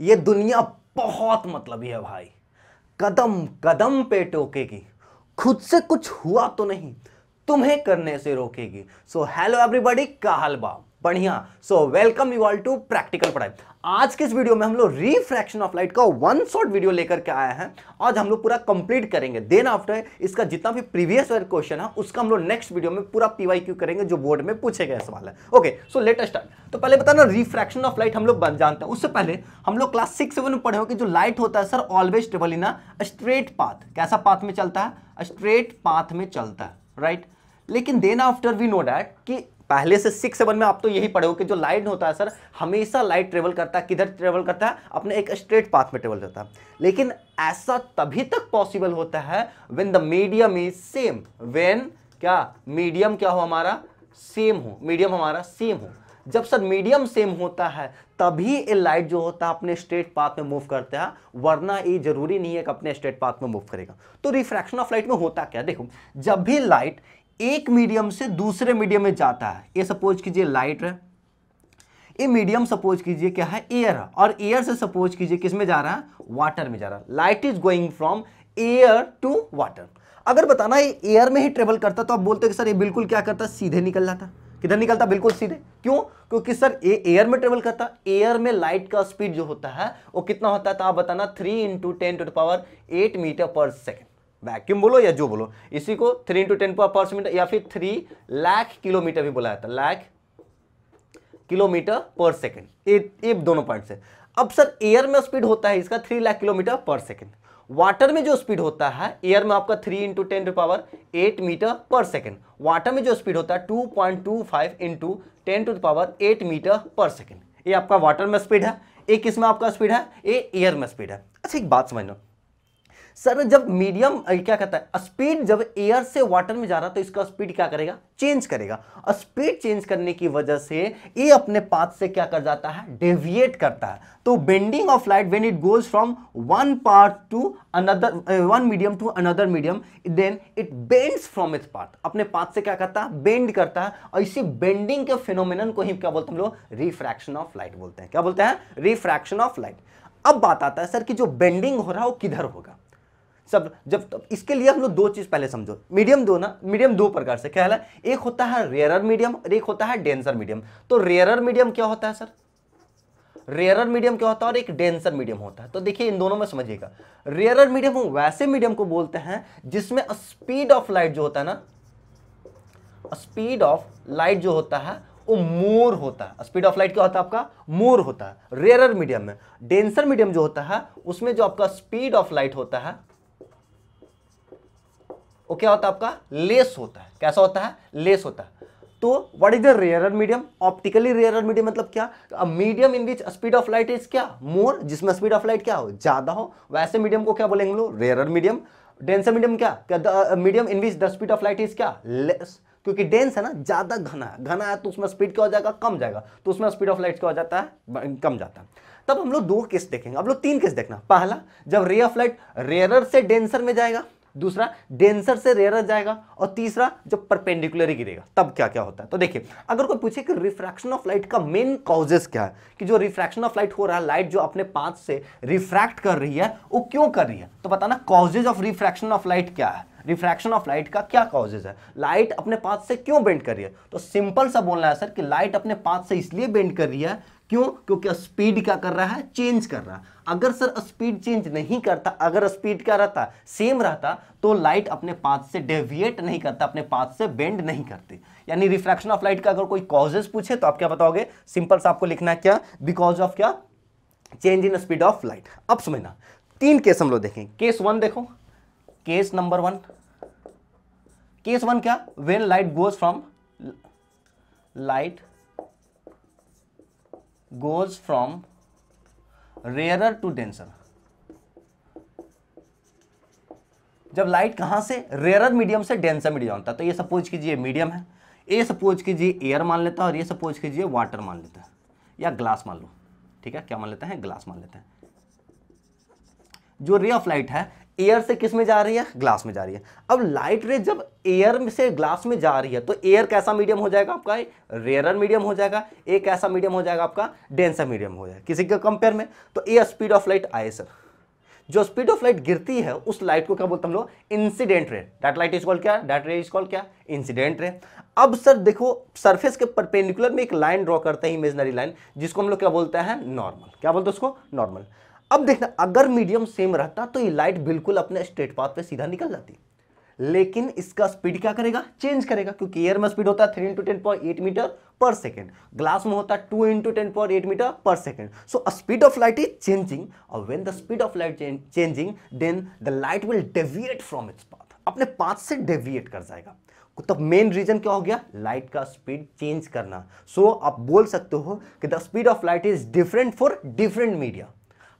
ये दुनिया बहुत मतलबी है भाई, कदम कदम पे टोकेगी, खुद से कुछ हुआ तो नहीं तुम्हें करने से रोकेगी। सो हेलो एवरीबॉडी, क्या हाल बा? बढ़िया। So welcome you all to practical पढ़ाई। आज के इस वीडियो में हम लोग रिफ्रैक्शन ऑफ लाइट का वन शॉट वीडियो लेकर के आए हैं। आज हम लोग पूरा कंप्लीट करेंगे। देन आफ्टर इसका जितना भी प्रीवियस ईयर क्वेश्चन है उसका हम लोग नेक्स्ट वीडियो में पूरा पीवाईक्यू करेंगे जो बोर्ड में पूछे गए सवाल है। Okay, so let us start. तो पहले बताना रिफ्रैक्शन ऑफ लाइट हम लोग बन जानते हैं। उससे पहले हम लोग क्लास 6-7 में पढ़े हो कि जो लाइट होता है sir always travel in a straight path. कैसा पाथ में चलता है? स्ट्रेट पाथ में चलता है, राइट। लेकिन then after we know that कि पहले से 6-7 में आप तो यही पढ़े हो कि जो लाइट होता है सर हमेशा लाइट ट्रेवल करता है, किधर ट्रेवल करता है? अपने एक स्ट्रेट पाथ में ट्रेवल करता है। लेकिन ऐसा तभी तक पॉसिबल होता है when the medium is same. When क्या मीडियम क्या हो हमारा? सेम हो। मीडियम हमारा सेम हो। जब सर मीडियम सेम होता है तभी ये लाइट जो होता है अपने स्ट्रेट पाथ में मूव करता है, वरना ये जरूरी नहीं है कि अपने स्ट्रेट पाथ में मूव करेगा। तो रिफ्रैक्शन ऑफ लाइट में होता क्या? देखो, जब भी लाइट एक मीडियम से दूसरे मीडियम में जाता है, ये सपोज कीजिए लाइट है, ये मीडियम सपोज कीजिए क्या है? एयर है, और एयर से सपोज कीजिए किस में जा रहा है? वाटर में जा रहा है। Light is going from air to water. अगर बताना ये एयर में ही ट्रेवल करता तो आप बोलते कि सर ये बिल्कुल क्या करता? सीधे निकल जाता। किधर निकलता? बिल्कुल सीधे। क्यों? क्योंकि सर ये एयर में ट्रेवल करता। एयर में लाइट का स्पीड जो होता है वो कितना होता है? तो आप बताना 3 × 10⁸ मीटर पर सेकेंड। वैक्यूम बोलो या जो बोलो, इसी को 3 × 10⁻⁷ या फिर 3 लाख किलोमीटर भी बोला जाता है। लाख किलोमीटर पर सेकेंड, ये दोनों पॉइंट से। अब सर एयर में स्पीड होता है इसका 3 लाख किलोमीटर पर सेकेंड। वाटर में जो स्पीड होता है एयर में आपका 3 × 10⁸ मीटर पर सेकेंड। वाटर में जो स्पीड होता है 2.25 × 10⁸ मीटर पर सेकेंड। ये आपका वाटर में स्पीड है। एक किसमें आपका स्पीड है? ये एयर में स्पीड है। अच्छा, एक बात समझना सर, जब मीडियम क्या कहता है स्पीड जब एयर से वाटर में जा रहा तो इसका स्पीड क्या करेगा? चेंज करेगा। और स्पीड चेंज करने की वजह से ये अपने पाथ से क्या कर जाता है? डेविएट करता है। तो bending of light when it goes from one part to another, one medium to another medium, then it bends from its path. अपने पाथ से क्या करता है? बेंड करता है। और इसी बेंडिंग के फिनोमिनन को ही क्या बोलते हैं हम लोग? रिफ्रैक्शन ऑफ लाइट बोलते हैं। क्या बोलते हैं? Refraction of light. अब बात आता है सर कि जो बेंडिंग हो रहा है वो किधर होगा? सब जब इसके लिए हम लोग दो चीज पहले समझो। मीडियम दो ना, मीडियम दो प्रकार से क्या है? एक होता है रेयरर मीडियम और एक होता है डेंसर मीडियम। तो रेयरर मीडियम क्या होता है सर? रेयरर मीडियम क्या होता है और एक डेंसर मीडियम होता है। तो देखिए इन दोनों में समझिएगा। रेयरर मीडियम वैसे मीडियम को बोलते हैं जिसमें स्पीड ऑफ लाइट जो होता है ना, स्पीड ऑफ लाइट जो होता है वो मोर होता है। स्पीड ऑफ लाइट क्या होता है आपका? मोर होता है रेयरर मीडियम में। डेंसर मीडियम जो होता है उसमें जो आपका स्पीड ऑफ लाइट होता है वो क्या होता है आपका? लेस होता है। कैसा होता है? लेस होता है। तो what is the rarer medium? Optically rarer medium मतलब क्या? A medium in which speed of light is क्या? मोर, जिसमें स्पीड ऑफ लाइट क्या हो? ज्यादा हो। वैसे मीडियम को क्या बोलेंगे हम लोग? Rarer medium. डेंसर मीडियम क्या? Medium in which the speed of light is क्या? लेस। क्योंकि डेंस है ना, ज्यादा घना है। घना है तो उसमें स्पीड क्या हो जाएगा? कम जाएगा। तो उसमें स्पीड ऑफ लाइट क्या हो जाता है? कम जाता है। तब हम लोग दो केस देखेंगे। अब लोग तीन केस देखना। पहला, जब रे ऑफ लाइट रेयरर से डेंसर में जाएगा। दूसरा, डेंसर से रेयरर जाएगा। और तीसरा, जब परपेंडिकुलर गिरेगा तब क्या क्या होता है। तो देखिए, अगर कोई पूछे कि रिफ्रैक्शन ऑफ लाइट का मेन कॉजेस क्या है, कि जो रिफ्रैक्शन ऑफ लाइट हो रहा है, लाइट जो अपने पाथ से रिफ्रैक्ट कर रही है वो क्यों कर रही है, तो बताना causes of refraction of light क्या है। रिफ्रैक्शन ऑफ लाइट का क्या कॉजेज है? लाइट अपने पाथ से क्यों बेंड कर रही है? तो सिंपल सा बोलना है सर कि लाइट अपने पाथ से इसलिए बेंड कर रही है, क्यों? क्योंकि स्पीड क्या कर रहा है? चेंज कर रहा है। अगर सर स्पीड चेंज नहीं करता, अगर स्पीड क्या रहता? सेम रहता, तो लाइट अपने पाथ से डेविएट नहीं करता, अपने पाथ से बेंड नहीं करती। यानी रिफ्रैक्शन ऑफ लाइट का अगर कोई कॉजेस पूछे तो आप क्या बताओगे? सिंपल सा आपको लिखना है क्या? बिकॉज ऑफ क्या? Change in speed of light. अब समझना, तीन केस हम लोग देखें। केस वन देखो, case number one. Case one क्या? When light goes from, light goes from rarer to denser। जब लाइट कहां से? रेयरर मीडियम से डेंसर मीडियम होता है। तो ये सपोज कीजिए मीडियम है, ये सपोज कीजिए एयर मान लेता है, और ये सपोज कीजिए वाटर मान लेता है, या ग्लास मान लो। ठीक है, क्या मान लेते हैं? ग्लास मान लेते हैं। जो रे ऑफ लाइट है एयर से किस में जा रही है, ग्लास में जा रही है। अब लाइट रे जब एयर में से ग्लास में जा रही है तो एयर कैसा मीडियम हो जाएगा आपका, रेयरर मीडियम हो जाएगा, ए कैसा मीडियम हो जाएगा आपका, डेंसर मीडियम हो जाएगा किसी के कंपेयर में। तो ए स्पीड ऑफ लाइट आए सर, जो स्पीड ऑफ लाइट गिरती है उस लाइट को क्या बोलते हैं हम लोग, incident ray. That light is called क्या, दैट रे इज कॉल्ड क्या, इंसिडेंट रे। अब सर देखो सरफेस के परपेंडिकुलर में एक लाइन ड्रॉ करते हैं, इमेजिनरी लाइन, जिसको हम लोग क्या बोलते हैं, नॉर्मल। क्या बोलते हैं उसको, नॉर्मल। अब देखना अगर मीडियम सेम रहता तो ये लाइट बिल्कुल अपने स्ट्रेट पाथ पे सीधा निकल जाती, लेकिन इसका स्पीड क्या करेगा, चेंज करेगा, क्योंकि एयर में स्पीड होता है 3 × 10⁸ मीटर पर सेकेंड, ग्लास में होता है 2 × 10⁸ मीटर पर second. So speed of light is changing, और when the speed of light changing then the light will deviate from its path, अपने पाथ से डेविएट कर जाएगा। तब मेन रीजन क्या हो गया, लाइट का स्पीड चेंज करना। सो आप बोल सकते हो कि the speed of light is different for different media.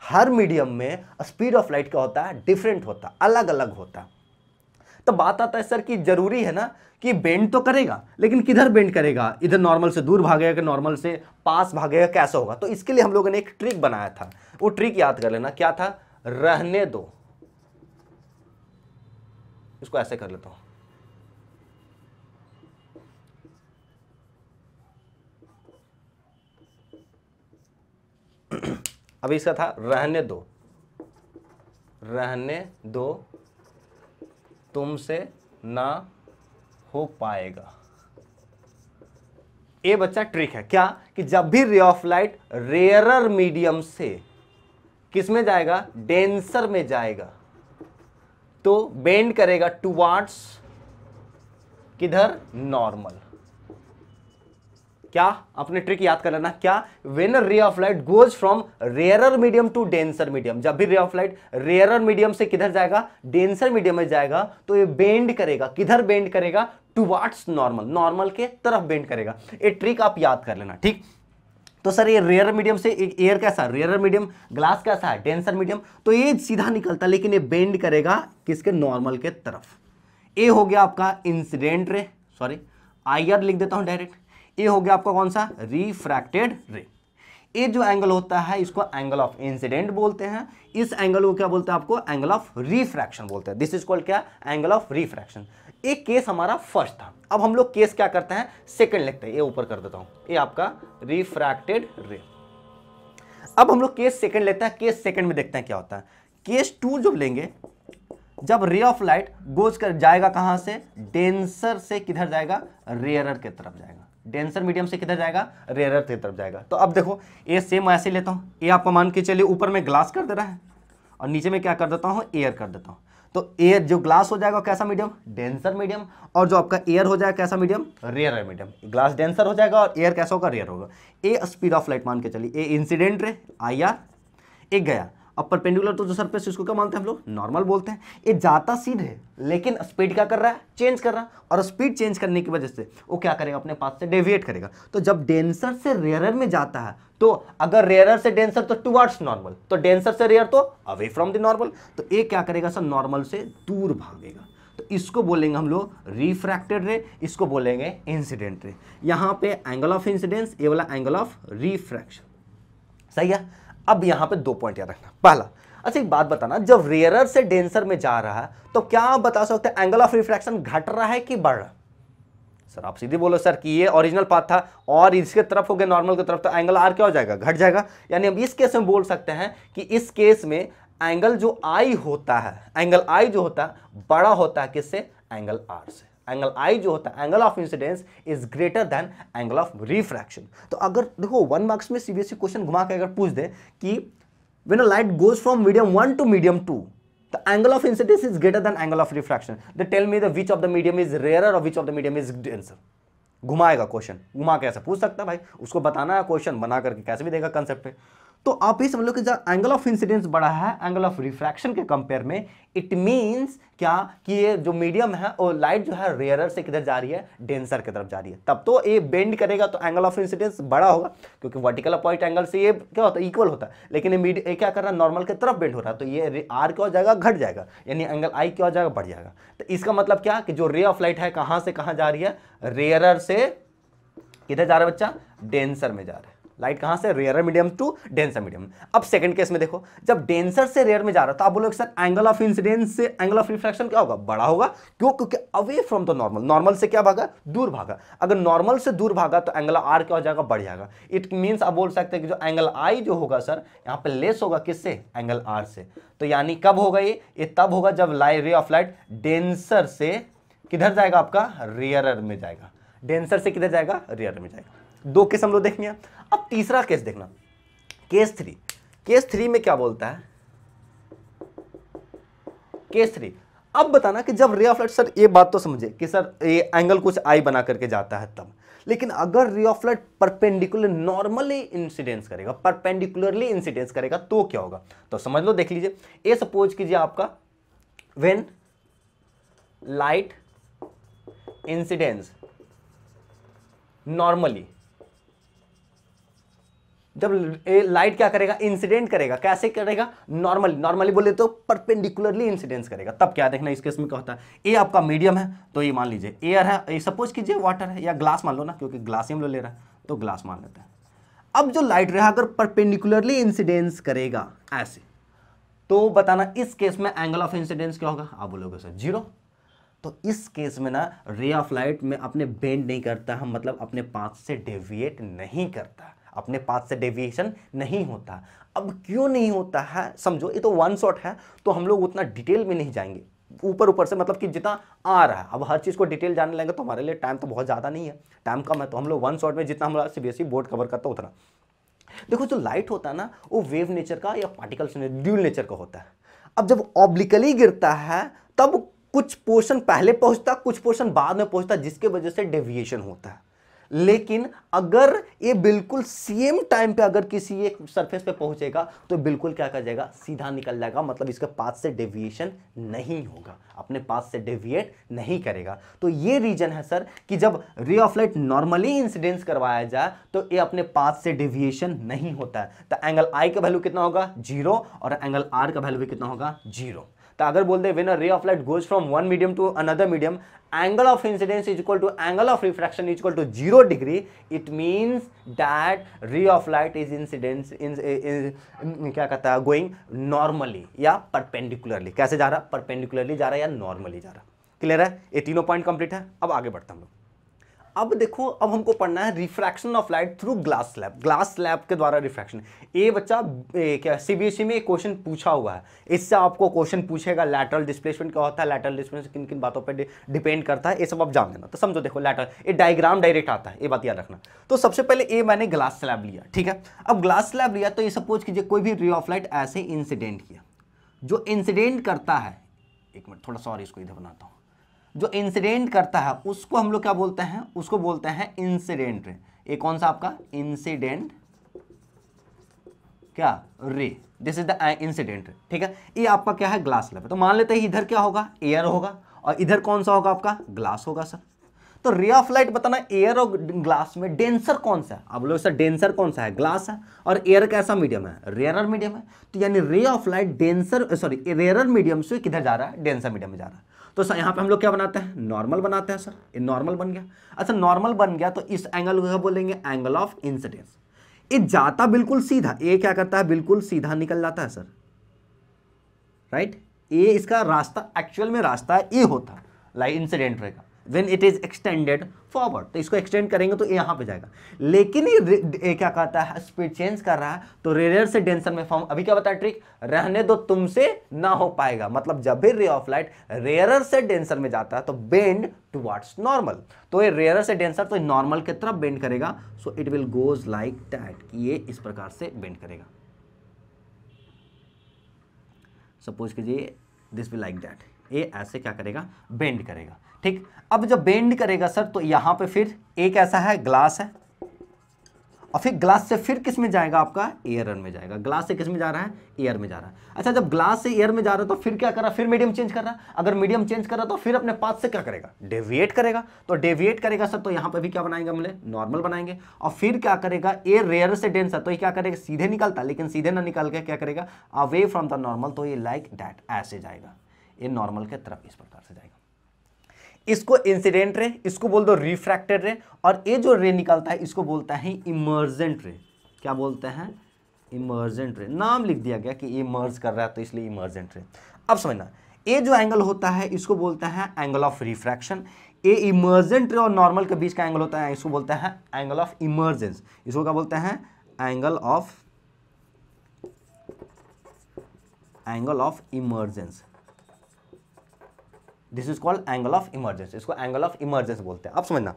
Her medium में स्पीड ऑफ लाइट क्या होता है, डिफरेंट होता है, अलग अलग होता है। तो बात आता है सर कि जरूरी है ना कि बेंड तो करेगा, लेकिन किधर बेंड करेगा, इधर नॉर्मल से दूर भागेगा कि नॉर्मल से पास भागेगा, कैसा होगा। तो इसके लिए हम लोगों ने एक ट्रिक बनाया था, वो ट्रिक याद कर लेना, क्या था, रहने दो। इसको ऐसे कर लेता हूं, अभी इसका था रहने दो, रहने दो, तुमसे ना हो पाएगा। ये बच्चा ट्रिक है क्या, कि जब भी ray of light rarer medium से किस में जाएगा, डेंसर में जाएगा, तो बेंड करेगा टुवार्ड्स किधर, नॉर्मल। क्या अपने ट्रिक याद कर लेना, क्या, when ray of light goes from rarer medium to denser medium, जब भी ray of light rarer medium से किधर जाएगा, डेंसर मीडियम में जाएगा, तो ये बेंड करेगा, किधर बेंड करेगा, टुवार्ड्स नॉर्मल, नॉर्मल के तरफ बेंड करेगा। ये ट्रिक आप याद कर लेना, ठीक। तो सर ये रेयर मीडियम से एयर कैसा, रेयर मीडियम, ग्लास कैसा है, डेंसर मीडियम, तो ये सीधा निकलता, लेकिन ये बेंड करेगा किसके, नॉर्मल के तरफ। ए हो गया आपका इंसिडेंट रे, सॉरी आईआर लिख देता हूं डायरेक्ट। ये हो गया आपका कौन सा, रिफ्रैक्टेड रे। ये जो एंगल होता है इसको एंगल ऑफ इंसिडेंट बोलते हैं, इस एंगल को क्या बोलते हैं आपको, एंगल ऑफ रिफ्रैक्शन बोलते हैं। दिस इज कॉल्ड क्या, एंगल ऑफ रिफ्रैक्शन। एक केस हमारा फर्स्ट था, अब हम लोग केस क्या करते हैं, सेकंड लिखते हैं। ये ऊपर कर देता हूं, ये आपका रिफ्रैक्टेड रे। अब हम लोग केस सेकंड लेते हैं, केस सेकंड में देखते हैं क्या होता है। केस 2 जब लेंगे, जब रे ऑफ लाइट गोज कर जाएगा कहां से, डेंसर से किधर जाएगा, रेयरर के तरफ जाएगा, डेंसर मीडियम से किधर जाएगा, रेयरर की तरफ जाएगा। तो अब देखो ये सेम ऐसे लेता हूं, ये आपको मान के चलिए ऊपर में ग्लास कर दे रहा है और नीचे में क्या कर देता हूं, एयर कर देता हूं। तो एयर जो ग्लास हो जाएगा कैसा मीडियम, डेंसर मीडियम, और जो आपका एयर हो जाएगा कैसा medium, rarer medium. Glass denser हो जाएगा और एयर कैसा होगा, रेयर होगा। ए स्पीड ऑफ लाइट मान के चलिए, ए इंसिडेंट रे आईआर, एक गया। अब परपेंडिकुलर तो जो सरफेस इसको क्या मानते हैं हम लोग, नॉर्मल बोलते हैं। ये जाता सीधे, लेकिन स्पीड क्या कर रहा है, चेंज कर रहा है, और स्पीड चेंज करने की वजह से वो क्या करेगा, अपने पाथ से डेविएट करेगा। तो जब डेंसर से रेयरर में जाता है, तो अगर रेयरर से डेंसर तो टुवर्ड्स नॉर्मल, तो डेंसर से रेयर तो अवे फ्रॉम द नॉर्मल, तो ये क्या करेगा सर, नॉर्मल से दूर भागेगा। तो इसको बोलेंगे हम लोग रिफ्रैक्टेड रे, इसको बोलेंगे इंसिडेंट रे। यहां पे एंगल ऑफ इंसिडेंस, ये वाला एंगल ऑफ रिफ्रैक्शन, सही है। अब यहां पे 2 पॉइंट याद रखना। पहला, अच्छा एक बात बताना, जब रेयरर से डेंसर में जा रहा है तो क्या आप बता सकते हैं एंगल ऑफ रिफ्रैक्शन घट रहा है कि बढ़ रहा है? सर आप सीधे बोलो सर कि ये ओरिजिनल पाथ था और इसके तरफ हो गया नॉर्मल की तरफ, तो एंगल आर क्या हो जाएगा, घट जाएगा। यानी हम इस केस में बोल सकते हैं कि इस केस में एंगल जो आई होता है, एंगल आई जो होता है बड़ा होता है किससे, एंगल आर से। एंगल आई जो होता है, angle of incidence is greater than angle of refraction. तो अगर देखो 1 मार्क्स में सीबीएसई क्वेश्चन घुमा के अगर पूछ दे कि when a light goes from medium 1 to medium 2, the angle of incidence is greater than angle of refraction, they tell me the which of the medium is rarer or which of the medium is denser। घुमाएगा question, घुमा के ऐसा पूछ सकता है भाई, उसको बताना है क्वेश्चन बना करके, कैसे भी देगा कंसेप्ट पे। तो आप ही समझ लो कि जब एंगल ऑफ इंसिडेंस बड़ा है एंगल ऑफ रिफ्रैक्शन के कंपेयर में, इट मींस क्या कि ये जो मीडियम है और लाइट जो है रेयरर से किधर जा रही है, डेंसर की तरफ जा रही है। तब तो ये बेंड करेगा तो एंगल ऑफ इंसिडेंस बड़ा होगा, क्योंकि वर्टिकल अपॉइंट एंगल से ये क्या होता है, इक्वल होता है। लेकिन ये क्या कर रहा है, नॉर्मल की तरफ बेंड हो रहा है, तो ये आर क्या हो जाएगा, घट जाएगा, यानी एंगल आई क्या हो जाएगा, बढ़ जाएगा। तो इसका मतलब क्या कि जो रे ऑफ लाइट है कहां से कहां जा रही है, रेयरर से किधर जा रहा है बच्चा, डेंसर में जा रहा है। लाइट कहां से, rare medium to denser medium. अब सेकंड केस में देखो, जब डेंसर से रेयर में जा रहा है तो आप बोलोगे सर एंगल ऑफ इंसिडेंस से एंगल ऑफ रिफ्रैक्शन क्या होगा, बड़ा होगा। क्यों, क्योंकि away from the normal, normal से क्या भागा, दूर भागा। अगर नॉर्मल से दूर भागा तो एंगल आर क्या हो जाएगा, बढ़ जाएगा। इट मींस आप बोल सकते हैं कि जो एंगल आई जो होगा सर यहां पे लेस होगा किससे, एंगल आर से। तो यानी कब होगा ये तब होगा जब रे ऑफ लाइट डेंसर से किधर जाएगा, आपका रेयरर में जाएगा। डेंसर से किधर जाएगा, रेयर में जाएगा। दो केस हम लोग देखेंगे। अब तीसरा केस देखना, केस थ्री। केस थ्री में क्या बोलता है, केस थ्री। अब बताना कि जब रे ऑफ लाइट, सर ये बात तो समझे कि सर ये एंगल कुछ आई बना करके जाता है तब, लेकिन अगर रे of light perpendicular normally incidence करेगा, परपेंडिकुलरली इंसिडेंस करेगा तो क्या होगा, तो समझ लो, देख लीजिए। ये सपोज कीजिए आपका व्हेन लाइट इंसिडेंस नॉर्मली, जब लाइट क्या करेगा, इंसिडेंट करेगा, कैसे करेगा, नॉर्मली। नॉर्मली बोले तो परपेंडिकुलरली इंसिडेंस करेगा, तब क्या देखना इस केस में क्या होता है। ए आपका मीडियम है तो ये मान लीजिए एयर है, सपोज कीजिए वाटर है या ग्लास मान लो ना, क्योंकि ग्लास ही हम लोग ले रहा है तो ग्लास मान लेते हैं। अब जो लाइट रहा अगर परपेंडिकुलरली इंसिडेंस करेगा ऐसे, तो बताना इस केस में एंगल ऑफ इंसिडेंस क्या होगा, आप बोलोगे सर 0। तो इस केस में ना रे ऑफ लाइट में अपने बेंड नहीं करता है, मतलब अपने पाथ से डेविएट नहीं करता, अपने पाथ से डेविएशन नहीं होता। अब क्यों नहीं होता है समझो, ये तो वन शॉट है तो हम लोग उतना डिटेल में नहीं जाएंगे, ऊपर ऊपर से, मतलब कि जितना आ रहा है। अब हर चीज़ को डिटेल जानने लगेंगे तो हमारे लिए टाइम तो बहुत ज़्यादा नहीं है, टाइम कम है, तो हम लोग वन शॉट में जितना हमारा सीबीएसई बोर्ड कवर करता है उतना। देखो जो लाइट होता है ना वो वेव नेचर का या पार्टिकल्स ड्यूल नेचर का होता है। अब जब ऑब्लिकली गिरता है तब कुछ पोर्शन पहले पहुंचता, कुछ पोर्शन बाद में पहुंचता, जिसके वजह से डेविएशन होता है। लेकिन अगर ये बिल्कुल सेम टाइम पे अगर किसी एक सरफेस पे पहुंचेगा तो बिल्कुल क्या कर जाएगा, सीधा निकल जाएगा, मतलब इसके पाथ से डेविएशन नहीं होगा, अपने पाथ से डेविएट नहीं करेगा। तो ये रीजन है सर कि जब रे ऑफ लाइट नॉर्मली इंसिडेंस करवाया जाए तो ये अपने पाथ से डेविएशन नहीं होता है। तो एंगल आई का वैल्यू कितना होगा, 0, और एंगल आर का वैल्यू भी कितना होगा, 0। तो अगर बोलते हैं when a ray of light goes from one medium to another medium, angle of incidence is equal to angle of refraction is equal to 0 degree, it means that ray of light is incidence in क्या कहता है, going normally या perpendicularly। कैसे जा रहा, perpendicularly जा रहा है या normally जा रहा। क्लियर है, ये तीनों पॉइंट कंप्लीट है। अब आगे बढ़ता हम लोग। अब देखो, अब हमको पढ़ना है refraction of light through glass slab, glass slab के द्वारा रिफ्रैक्शन। ये बच्चा क्या सीबीएसई में एक क्वेश्चन पूछा हुआ है, इससे आपको क्वेश्चन पूछेगा लैटरल डिस्प्लेसमेंट क्या होता है, लैटरल डिस्प्लेसमेंट किन किन बातों पे डिपेंड करता है, ये सब आप जान लेना। तो समझो, देखो लैटरल, ये डायग्राम डायरेक्ट आता है, ये बात याद रखना। तो सबसे पहले ये मैंने ग्लास स्लैब लिया, ठीक है। अब ग्लास स्लैब लिया तो ये सपोज कीजिए कोई भी रे ऑफ लाइट ऐसे इंसिडेंट किया, जो इंसिडेंट करता है, एक मिनट थोड़ा सा और इसको इधर बनाता हूँ, जो इंसिडेंट करता है उसको हम लोग क्या बोलते हैं, उसको बोलते हैं इंसिडेंट रे। ये कौन सा आपका इंसिडेंट क्या रे, this is the incident ray, ठीक है। ये आपका क्या है, ग्लास स्लैब। तो मान लेते हैं इधर क्या होगा, एयर होगा, और इधर कौन सा होगा आपका, ग्लास होगा सर। तो रे ऑफ लाइट बताना एयर और ग्लास में डेंसर कौन सा है, आप लोग सर डेंसर कौन सा है, ग्लास है, और एयर कैसा मीडियम है, रेयरर मीडियम है। तो यानी रे of light denser sorry rarer medium से किधर जा रहा है, डेंसर मीडियम में जा रहा है। तो सर यहाँ पे हम लोग क्या बनाते हैं, नॉर्मल बनाते हैं सर, ये नॉर्मल बन गया। अच्छा नॉर्मल बन गया तो इस एंगल को क्या बोलेंगे, एंगल ऑफ इंसिडेंस। ये जाता बिल्कुल सीधा, ये क्या करता है, बिल्कुल सीधा निकल जाता है सर, राइट। ये इसका रास्ता, एक्चुअल में रास्ता ये होता लाइट इंसिडेंट रहेगा when it is extended forward, तो इसको एक्सटेंड करेंगे तो ये यहाँ पे जाएगा। लेकिन ये क्या कहता है, स्पीड चेंज कर रहा है तो रेयर से डेंसर में फॉर्म। अभी क्या बताया ट्रिक, रहने दो तुमसे ना हो पाएगा, मतलब जब भी रे ऑफ लाइट रेयर से डेंसर में जाता है तो बेंड टुवर्ड्स नॉर्मल। तो ये रेयर से डेंसर तो नॉर्मल की तरफ बेंड करेगा, so it will goes like that, ये इस प्रकार से बेंड करेगा। सपोज कीजिए दिस विल लाइक दैट, ये ऐसे क्या करेगा, बेंड करेगा, ठीक। अब जब बेंड करेगा सर तो यहां पे फिर एक ऐसा है, ग्लास है, और फिर ग्लास से फिर किस में जाएगा, आपका एयर में जाएगा। ग्लास से किस में जा रहा है, एयर में जा रहा है। अच्छा जब ग्लास से एयर में जा रहा है तो फिर क्या कर रहा है, फिर मीडियम चेंज कर रहा है। अगर मीडियम चेंज कर रहा है तो फिर अपने पाथ से क्या करेगा, डेविएट करेगा। तो डेविएट करेगा सर तो यहां पे भी क्या बनाएंगे, हम लोग नॉर्मल बनाएंगे, और फिर क्या करेगा, ए रेयर से डेंस है तो ये क्या करेगा, सीधे निकलता, लेकिन सीधे ना निकल के क्या करेगा, अवे फ्रॉम द नॉर्मल, तो ये लाइक दैट ऐसे जाएगा, ये नॉर्मल के तरफ इस प्रकार से जाएगा। इसको इंसिडेंट रे, इसको बोल दो रिफ्रैक्टेड रे, और ये जो रे निकलता है इसको बोलता है इमर्जेंट रे। क्या बोलते हैं, इमर्जेंट रे। नाम लिख दिया गया कि ये इमर्ज कर रहा है तो इसलिए इमर्जेंट रे। अब समझना, ये जो एंगल होता है इसको बोलते हैं एंगल ऑफ रिफ्रैक्शन। ये इमर्जेंट रे और नॉर्मल के बीच का एंगल होता है, इसको बोलते हैं एंगल ऑफ इमर्जेंस। इसको क्या बोलते हैं, angle of emergence. This is called angle of emergence, इसको एंगल ऑफ इमर्जेंस बोलते हैं। अब समझना,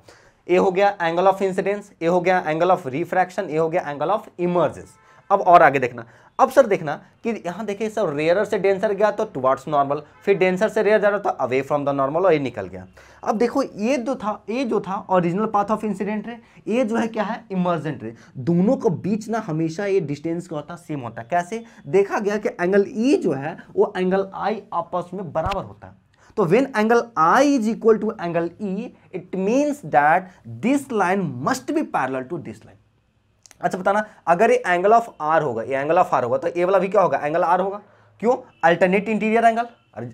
ये हो गया एंगल ऑफ इंसिडेंस, ये हो गया एंगल ऑफ रिफ्रैक्शन, ये हो गया एंगल ऑफ इमर्जेंस। अब और आगे देखना, अब सर देखना कि यहाँ देखिए सर, रेयरर से डेंसर गया तो टुवर्ड्स नॉर्मल, फिर डेंसर से रेयर जा रहा था अवे फ्रॉम द नॉर्मल, और ये निकल गया। अब देखो ये जो था ओरिजिनल पाथ ऑफ इंसिडेंट रे, ये जो है क्या है, इमर्जेंट रे। दोनों के बीच ना हमेशा ये डिस्टेंस क्या होता है, सेम होता है। कैसे देखा गया कि एंगल ई जो है वो एंगल आई आपस में बराबर होता है। तो when angle I is equal to angle E, it means that this line must be parallel to this line. अच्छा बताना, अगर ये एंगल ऑफ आर होगा, ये एंगल ऑफ आर होगा तो ये वाला भी क्या होगा, एंगल आर होगा। क्यों, अल्टरनेट इंटीरियर एंगल,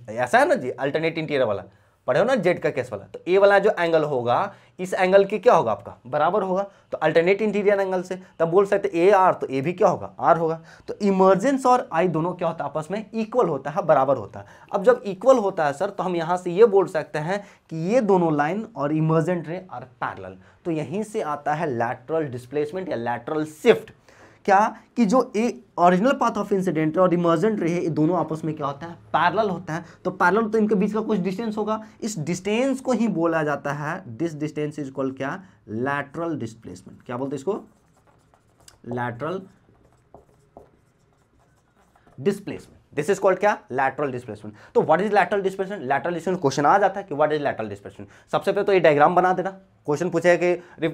ऐसा है ना जी, अल्टरनेट इंटीरियर वाला पढ़े हो ना, जेड का केस वाला। तो ए वाला जो एंगल होगा इस एंगल के क्या होगा, आपका बराबर होगा। तो अल्टरनेट इंटीरियर एंगल से तब बोल सकते ए आर, तो ए भी क्या होगा, आर होगा। तो इमर्जेंस और आई दोनों क्या होता है, आपस में इक्वल होता है, बराबर होता है। अब जब इक्वल होता है सर, तो हम यहां से ये बोल सकते हैं कि ये दोनों लाइन और इमर्जेंट रे आर पैरेलल। तो यहीं से आता है लैटरल डिस्प्लेसमेंट या लैटरल शिफ्ट। क्या कि जो ए ओरिजिनल पाथ ऑफ इंसिडेंट और इमर्जेंट रे है, ये दोनों आपस में क्या होता है, पैरेलल होता है। तो पैरेलल तो इनके बीच का कुछ डिस्टेंस होगा, इस डिस्टेंस को ही बोला जाता है, दिस डिस्टेंस इज कॉल्ड क्या, लैटरल डिस्प्लेसमेंट। क्या बोलते हैं इसको, lateral displacement. This is called क्या, लैटरल डिस्प्लेसमेंट। तो what is lateral displacement, lateral displacement question आ जाता है कि व्हाट इज लैटरल डिस्प्लेसमेंट। सबसे पहले तो ये डायग्राम बना देना, क्वेश्चन पूछेगा कि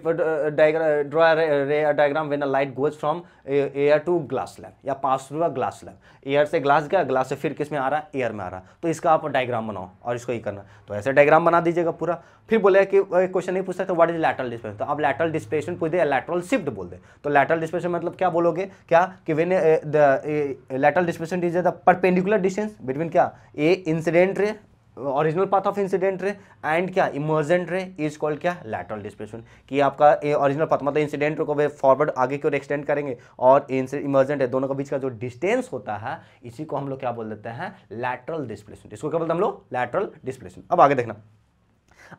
draw a diagram when a light goes from air to glass slab या pass through a glass slab. Air से ग्लास गया, ग्लास से फिर किस में आ रहा है, एयर में आ रहा है। तो इसका आप डायग्राम बनाओ और इसको ही करना। तो ऐसे डायग्राम बना दीजिएगा पूरा। फिर बोले कि क्वेश्चन नहीं पूछता तो व्हाट इज लैटरल डिस्प्लेसमेंट, तो आप लैटरल डिस्प्लेसमेंट पूछ दे, लैटरल शिफ्ट बोल दे। तो लैटरल डिस्प्लेसमेंट मतलब क्या बोलोगे, क्या कि when the lateral displacement is the perpendicular distance between क्या, a incident ray, original path of incident ray and क्या, इमर्जेंट रे, इज कॉल्ड क्या, लैटरल डिस्प्लेसमेंट। कि आपका ओरिजिनल पाथ मतलब इंसिडेंट रे को वे फॉरवर्ड आगे की ओर एक्सटेंड करेंगे और इमर्जेंट है, दोनों के बीच का जो डिस्टेंस होता है इसी को हम लोग क्या बोल देते हैं, लैटरल डिस्प्लेसमेंट। इसको क्या बोलते हैं हम लोग, लैटरल डिस्प्लेसमेंट। अब आगे देखना,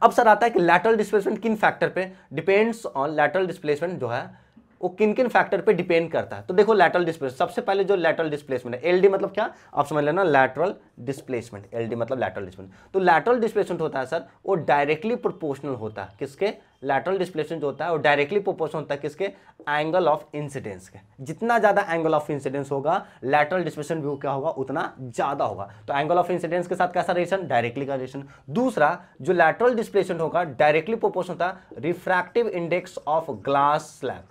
अब सर आता है कि लैटरल डिस्प्लेसमेंट किन फैक्टर पे डिपेंड्स ऑन, लैटरल डिस्प्लेसमेंट जो है वो किन किन फैक्टर पे डिपेंड करता है। तो देखो लैटरल डिस्प्लेसमेंट, सबसे पहले जो लैटरल डिस्प्लेसमेंट है, एलडी मतलब क्या, आप समझ लेना, लैटरल डिस्प्लेसमेंट, एलडी मतलब लैटरल डिस्प्लेसमेंट। तो लैटरल डिस्प्लेसमेंट होता है सर, वो डायरेक्टली प्रोपोर्शनल होता है किसके, लैटरल डिस्प्लेसमेंट जो होता है वो डायरेक्टली प्रोपोर्शनल होता है किसके, एंगल ऑफ इंसिडेंस के। जितना ज्यादा एंगल ऑफ इंसिडेंस होगा लैटरल डिस्प्लेसमेंट भी क्या होगा, उतना ज्यादा होगा। तो एंगल ऑफ इंसिडेंस के साथ कैसा रिलेशन, डायरेक्टली का रिलेशन। दूसरा जो लैटरल डिस्प्लेसमेंट होगा डायरेक्टली प्रोपोर्शनल होता है refractive index of glass slab.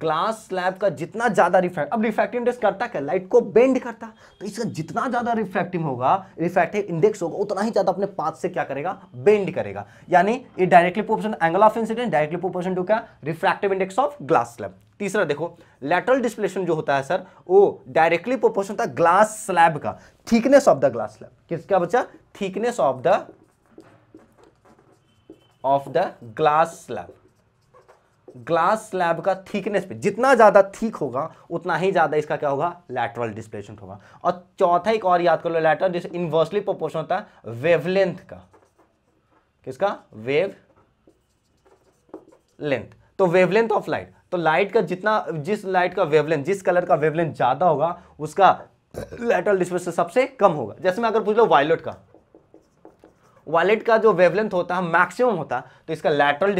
Glass slab का जितना ज्यादा रिफ्रैक्ट, अब रिफ्रैक्टिव इंडेक्स करता क्या, लाइट को बेंड करता, तो इसका जितना ज्यादा रिफ्रैक्टिव होगा, रिफ्रैक्टिव इंडेक्स होगा, उतना ही ज्यादा अपने पाथ से क्या करेगा, बेंड करेगा। यानी ये directly proportional angle of incidence, directly proportional to क्या, refractive index of glass slab. तीसरा देखो लैटरल डिस्प्लेसमेंट जो होता है सर, वो डायरेक्टली प्रोपोर्शनल होता है ग्लास स्लैब का thickness of the glass slab. किसका बच्चा, thickness of the glass slab. Glass slab का थिकनेस पे जितना ज्यादा थिक होगा उतना ही ज्यादा इसका क्या होगा, लैटरल डिस्प्लेसमेंट होगा। और चौथा एक और याद कर लो, लैटरल इनवर्सली प्रोपोर्शनल होता है वेवलेंथ का। किसका, वेव लेंथ। तो वेवलेंथ ऑफ लाइट, तो लाइट का जितना, जिस लाइट का वेवलेंथ, जिस कलर का वेवलेंथ ज्यादा होगा उसका लैटरल डिस्प्लेसमेंट सबसे कम होगा। जैसे मैं अगर पूछ लो वायलेट का, वायलेट का जो वेवलेंथ होता है मैक्सिमम होता है, तो इसका लैटरल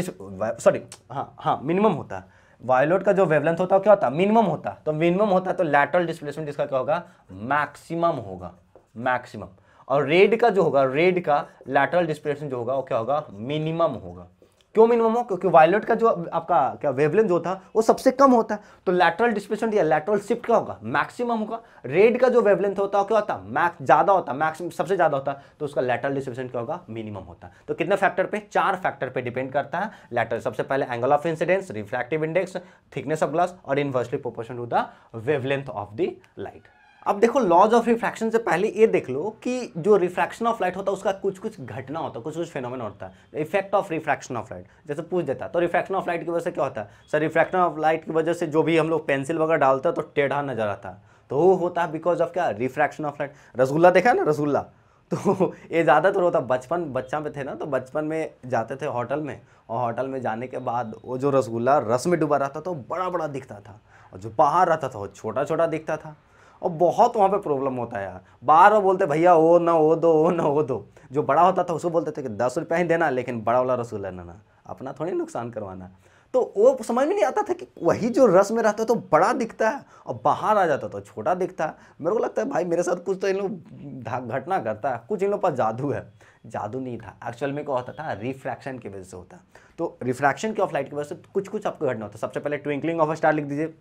मिनिमम होता है। वायलेट का जो वेवलेंथ होता है क्या होता है, मिनिमम होता है। तो मिनिमम होता है तो लैटरल डिस्प्लेसमेंट इसका क्या होगा, मैक्सिमम होगा, मैक्सिमम। और रेड का जो होगा, रेड का लैटरल डिस्प्लेसमेंट जो होगा वो क्या होगा, मिनिमम होगा। क्यों मिनिमम हो, क्योंकि वायलेट का जो आपका क्या वेवलेंथ जो था वो सबसे कम होता है, तो लैटरल डिस्प्लेसमेंट या लैटरल शिफ्ट क्या होगा, मैक्सिमम होगा। रेड का जो वेवलेंथ होता है क्या होता है, मैक्स ज्यादा होता है, मैक्सिमम सबसे ज्यादा होता है, तो उसका लैटरल डिस्प्लेसमेंट क्या होगा, मिनिमम होता है। तो कितने फैक्टर पे, 4 फैक्टर पे डिपेंड करता है लैटरल। सबसे पहले angle of incidence, refractive index, thickness of glass और inversely proportional to the wavelength of the light. अब देखो लॉज ऑफ रिफ्रैक्शन से पहले ये देख लो कि जो रिफ्रैक्शन ऑफ लाइट होता है उसका कुछ कुछ घटना होता है, कुछ कुछ फेनोमेना होता है, effect of refraction of light जैसे पूछ देता है। तो रिफ्रैक्शन ऑफ लाइट की वजह से क्या होता है सर, रिफ्रैक्शन ऑफ लाइट की वजह से जो भी हम लोग पेंसिल वगैरह डालते हैं तो टेढ़ा नजर आता है, तो वो होता है बिकॉज ऑफ क्या, रिफ्रैक्शन ऑफ लाइट। रसगुल्ला देखा है ना, रसगुल्ला तो ये ज़्यादातर होता, बचपन बच्चा में थे ना तो बचपन में जाते थे होटल में, और होटल में जाने के बाद वो जो रसगुल्ला रस में डूबा रहता था तो बड़ा बड़ा दिखता था, और जो बाहर रहता था वो छोटा छोटा दिखता था, और बहुत वहाँ पे प्रॉब्लम होता है यार। बार बार बोलते भैया वो ना वो दो, वो ना वो दो। जो बड़ा होता था उसको बोलते थे कि 10 रुपया ही देना, लेकिन बड़ा वाला रसगुल्ला ना, अपना थोड़ी नुकसान करवाना। तो वो समझ में नहीं आता था कि वही जो रस में रहता तो बड़ा दिखता है और बाहर आ जाता तो छोटा दिखता है। मेरे को लगता है भाई मेरे साथ कुछ तो इन लोग घटना करता है, कुछ इन लोग पास जादू है। जादू नहीं था, एक्चुअल में क्या होता था, रिफ्रैक्शन की वजह से होता। तो रिफ्रैक्शन की ऑफ लाइट की वजह से कुछ कुछ आपको घटना होता है। सबसे पहले ट्विंकलिंग ऑफ अ स्टार लिख दीजिए।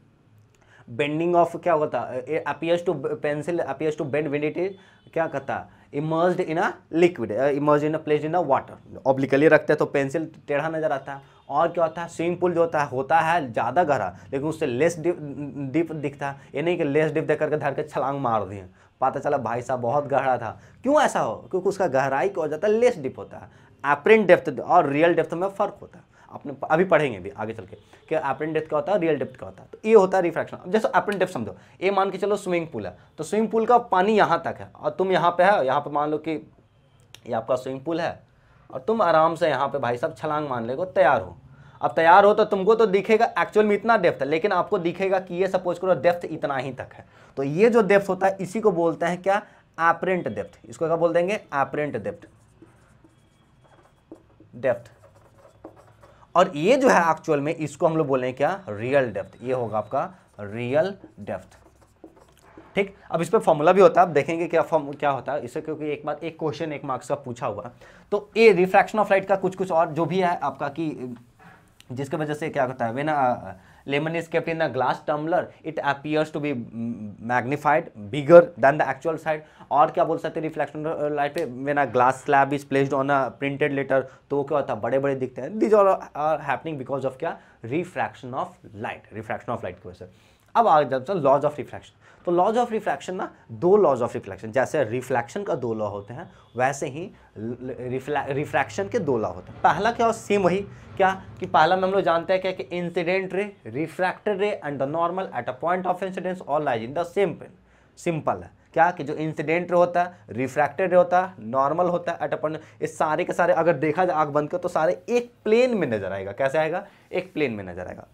बेंडिंग ऑफ क्या होता है, appears to pencil appears to bend when it is क्या कहता है, emerged in a liquid, emerge in a place in a water. Obliquely रखते हैं तो पेंसिल टेढ़ा नजर आता है। और क्या होता है, स्विमिंग पूल जो होता है ज़्यादा गहरा, लेकिन उससे लेस डीप दिखता है। ये नहीं कि लेस डीप देख करके धर के छलांग मार दिए, पता चला भाई साहब बहुत गहरा था। क्यों ऐसा हो, क्योंकि उसका गहराई क्या हो जाता है, लेस डीप होता है। एपरेंट डेप्थ और रियल डेप्थ में फ़र्क होता है, आपने अभी पढ़ेंगे भी आगे चल के कि एपरेंट डेप्थ क्या होता है, रियल डेप्थ क्या होता है। तो ये होता है रिफ्रैक्शन। अब जैसे एपरेंट डेप्थ समझो, ये मान के चलो स्विमिंग पूल है, तो स्विमिंग पूल का पानी यहाँ तक है और तुम यहाँ पे है, यहाँ पे मान लो कि ये आपका स्विमिंग पूल है और तुम आराम से यहाँ पे भाई साहब छलांग मारने को तैयार हो। अब तैयार हो तो तुमको तो दिखेगा एक्चुअल में इतना डेप्थ है, लेकिन आपको दिखेगा कि ये सपोज करो डेप्थ इतना ही तक है। तो ये जो डेप्थ होता है इसी को बोलते हैं क्या, एपरेंट डेप्थ। इसको क्या बोल देंगे, एपरेंट डेप्थ। डेप्थ। और ये जो है एक्चुअल में इसको हम लोग बोलेंगे क्या, रियल डेप्थ। ये होगा आपका रियल डेप्थ। ठीक, अब इस पे फॉर्मूला भी होता है, आप देखेंगे क्या होता है इससे, क्योंकि एक बार एक क्वेश्चन 1 मार्क्स का पूछा हुआ। तो ये रिफ्रैक्शन ऑफ लाइट का कुछ कुछ और जो भी है आपका कि जिसके वजह से क्या होता है, when lemon is kept in a glass tumbler it appears to be magnified bigger than the actual size. और क्या बोल सकते हैं रिफ्लेक्शन लाइट पे, when a glass slab is placed on a printed letter, तो वो क्या होता है, बड़े बड़े दिखते हैं। These are happening because of क्या, refraction of light. Refraction of light की वजह से। अब आगे जब लॉज ऑफ रिफ्रैक्शन, तो लॉज ऑफ रिफ्रैक्शन ना, 2 लॉज ऑफ रिफ्लेक्शन, जैसे रिफ्लेक्शन का 2 लॉ होते हैं वैसे ही रिफ्रैक्शन के 2 लॉ होते हैं। पहला क्या, सेम वही क्या कि पहला में हम लोग जानते हैं क्या कि incident ray, refracted ray and the normal at a point of incidence all lies in the same plane. Simple है क्या कि जो इंसिडेंट रे होता है, रिफ्रैक्टेड रे होता है, नॉर्मल होता है एट अ पॉइंट, ये सारे के सारे अगर देखा जाए आंख बंद कर तो सारे एक प्लेन में नजर आएगा। कैसे आएगा, एक प्लेन में नजर आएगा।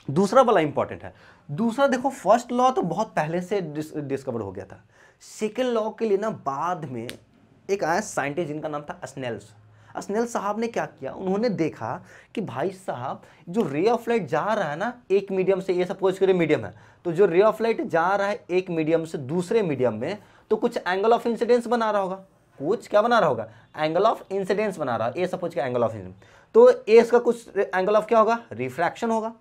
दूसरा वाला इंपॉर्टेंट है। दूसरा देखो, फर्स्ट लॉ तो बहुत पहले से डिस्कवर हो गया था। सेकेंड लॉ के लिए ना बाद में एक आया साइंटिस्ट जिनका नाम था स्नेल्स। स्नेल्स साहब ने क्या किया, उन्होंने देखा कि भाई साहब जो रे ऑफ लाइट जा रहा है ना एक मीडियम से, ये सपोज करिए मीडियम है, तो जो रे ऑफ लाइट जा रहा है एक मीडियम से दूसरे मीडियम में, तो कुछ एंगल ऑफ इंसिडेंस बना रहा होगा। कुछ क्या बना रहा होगा, एंगल ऑफ इंसिडेंस बना रहा है। ये सपोज का एंगल ऑफ इंसिडेंस, तो ए इसका कुछ एंगल ऑफ क्या होगा, रिफ्रैक्शन होगा।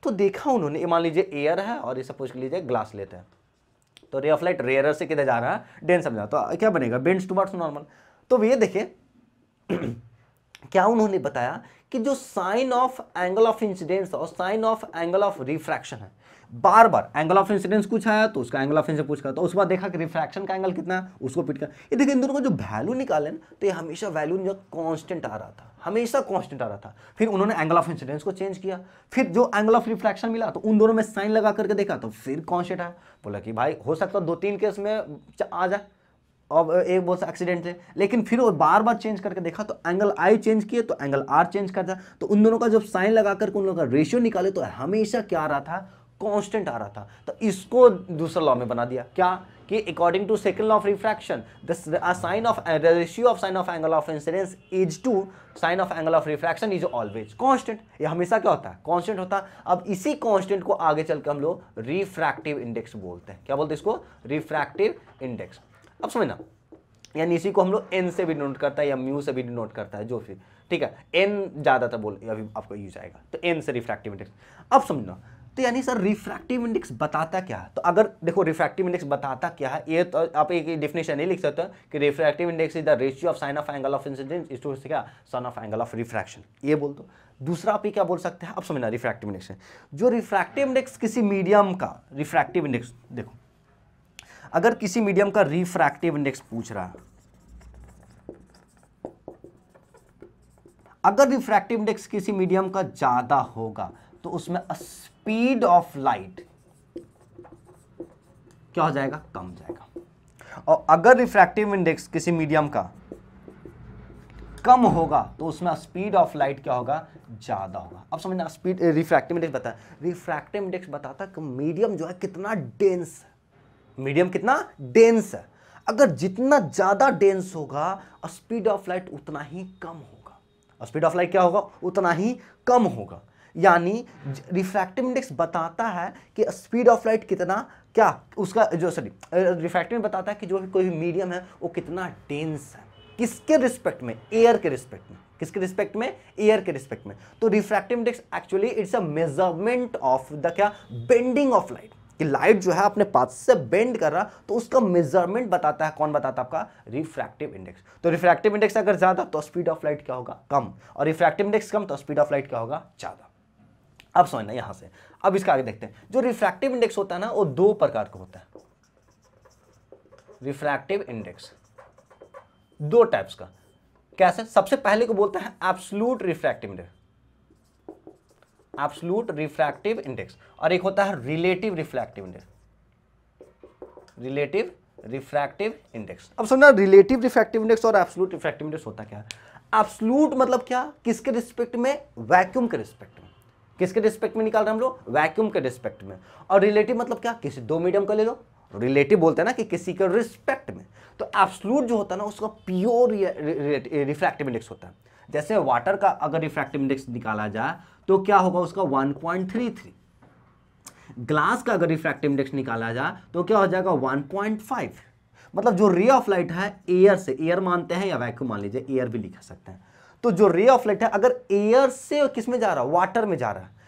तो देखा उन्होंने, ये मान लीजिए एयर है और ये सपोज कर लीजिए ग्लास लेते हैं, तो रे ऑफ लाइट रेयर से किधर जा रहा है, डेंस में जा रहा है, तो क्या बनेगा, बेंड्स टुवर्ड्स नॉर्मल। तो ये देखिए क्या उन्होंने बताया कि जो sine of angle of incidence और sine of angle of refraction है, बार बार एंगल ऑफ इंसिडेंस कुछ आया तो उसका एंगल ऑफ इंसिडेंस पूछा, तो उसके बाद देखा कि रिफ्रैक्शन का एंगल कितना है, उसको पिट कर ये देखिए इन दोनों का जो वैल्यू निकाले ना, तो ये हमेशा वैल्यू जो कांस्टेंट आ रहा था, हमेशा कांस्टेंट आ रहा था। फिर उन्होंने एंगल ऑफ इंसिडेंस को चेंज किया, फिर जो एंगल ऑफ रिफ्रैक्शन मिला तो उन दोनों में साइन लगा करके देखा तो फिर कांस्टेंट आया। बोला कि भाई हो सकता है 2-3 केस में आ जाए, अब एक बहुत एक्सीडेंट थे, लेकिन फिर वो बार बार चेंज करके देखा तो एंगल आई चेंज किए तो एंगल आर चेंज कर दिया, तो उन दोनों का जब साइन लगा करके उन लोगों का रेशियो निकाले तो हमेशा क्या आ रहा था, कांस्टेंट आ रहा था। तो इसको दूसरा लॉ में बना दिया क्या कि according to second law of refraction the sine of ratio of sine of angle of incidence is to sine of angle of refraction is always constant. ये हमेशा क्या होता है, कांस्टेंट होता है। अब इसी कांस्टेंट को आगे चल के हम लोग रिफ्रैक्टिव इंडेक्स बोलते हैं। क्या बोलते हैं इसको, रिफ्रैक्टिव इंडेक्स। अब समझना, यानी इसी को हम लोग एन से भी डिनोट करता है या म्यू से भी डिनोट करता है, जो फिर ठीक है, एन ज़्यादातर बोल अभी आपको यूज आएगा, तो एन से रिफ्रैक्टिव इंडेक्स। अब समझना, तो यानी सर रिफ्रैक्टिव इंडेक्स बताता क्या है, तो अगर देखो रिफ्रैक्टिव इंडेक्स बताता क्या है, ये तो आप एक डेफिनेशन नहीं लिख सकते कि refractive index is the ratio of sine of angle of incidence is to क्या, sine of angle of refraction, ये बोल दो। दूसरा आप ये क्या बोल सकते हैं, अब समझना रिफ्रैक्टिव इंडेक्स है, जो रिफ्रैक्टिव इंडेक्स किसी मीडियम का रिफ्रैक्टिव इंडेक्स, देखो अगर किसी मीडियम का रिफ्रैक्टिव इंडेक्स पूछ रहा है, अगर रिफ्रैक्टिव इंडेक्स किसी मीडियम का ज्यादा होगा तो उसमें स्पीड ऑफ लाइट क्या हो जाएगा, कम हो जाएगा। और अगर रिफ्रैक्टिव इंडेक्स किसी मीडियम का कम होगा तो उसमें स्पीड ऑफ लाइट क्या होगा, ज्यादा होगा। अब समझना, स्पीड रिफ्रैक्टिव इंडेक्स बताता है, रिफ्रैक्टिव इंडेक्स बताता है कि मीडियम जो है कितना डेंस है, मीडियम कितना डेंस है। अगर जितना ज्यादा डेंस होगा स्पीड ऑफ लाइट उतना ही कम होगा, स्पीड ऑफ लाइट क्या होगा, उतना ही कम होगा। यानी रिफ्रैक्टिव इंडेक्स बताता है कि स्पीड ऑफ लाइट कितना, क्या उसका जो रिफ्रैक्टिव में बताता है कि जो भी कोई मीडियम है वो कितना डेंस है, किसके रिस्पेक्ट में, एयर के रिस्पेक्ट में, किसके रिस्पेक्ट में, एयर के रिस्पेक्ट में। तो refractive index actually it's a measurement of the क्या, बेंडिंग ऑफ लाइट, कि लाइट जो है अपने पाथ से बेंड कर रहा तो उसका मेजरमेंट बताता है, कौन बताता है, आपका रिफ्रैक्टिव इंडेक्स। तो रिफ्रैक्टिव इंडेक्स अगर ज्यादा तो स्पीड ऑफ लाइट क्या होगा, कम, और रिफ्रैक्टिव इंडेक्स कम तो स्पीड ऑफ लाइट क्या होगा, ज्यादा। अब समझना यहां से, अब इसका आगे देखते हैं। जो रिफ्रैक्टिव इंडेक्स होता है ना वो दो प्रकार का होता है, रिफ्रैक्टिव इंडेक्स दो टाइप्स का। कैसे, सबसे पहले को बोलते हैं absolute refractive index, absolute refractive index, और एक होता है relative refractive index, relative refractive index. अब सुनना, रिलेटिव रिफ्रैक्टिव इंडेक्स और एब्सोल्यूट रिफ्रैक्टिव इंडेक्स होता क्या है। एब्सोल्यूट मतलब क्या, किसके रिस्पेक्ट में, वैक्यूम के रिस्पेक्ट में, किसके रिस्पेक्ट में निकाल रहे हैं हम लोग, वैक्यूम के रिस्पेक्ट में। और रिलेटिव मतलब क्या, किसी दो मीडियम का ले लो, रिलेटिव बोलते हैं ना कि किसी के रिस्पेक्ट में। तो एब्सोल्यूट जो होता है ना उसका प्योर रिफ्रैक्टिव इंडेक्स होता है। जैसे वाटर का अगर रिफ्रैक्टिव इंडेक्स निकाला जाए तो क्या होगा उसका 1.33, ग्लास का अगर रिफ्रैक्टिव इंडेक्स निकाला जाए तो क्या हो जाएगा 1.5। मतलब जो रे ऑफ लाइट है एयर से, एयर मानते हैं या वैक्यूम मान लीजिए, एयर भी लिख सकते हैं, तो जो रे ऑफ लाइट है अगर एयर से किस में जा रहा है, वाटर में जा रहा है,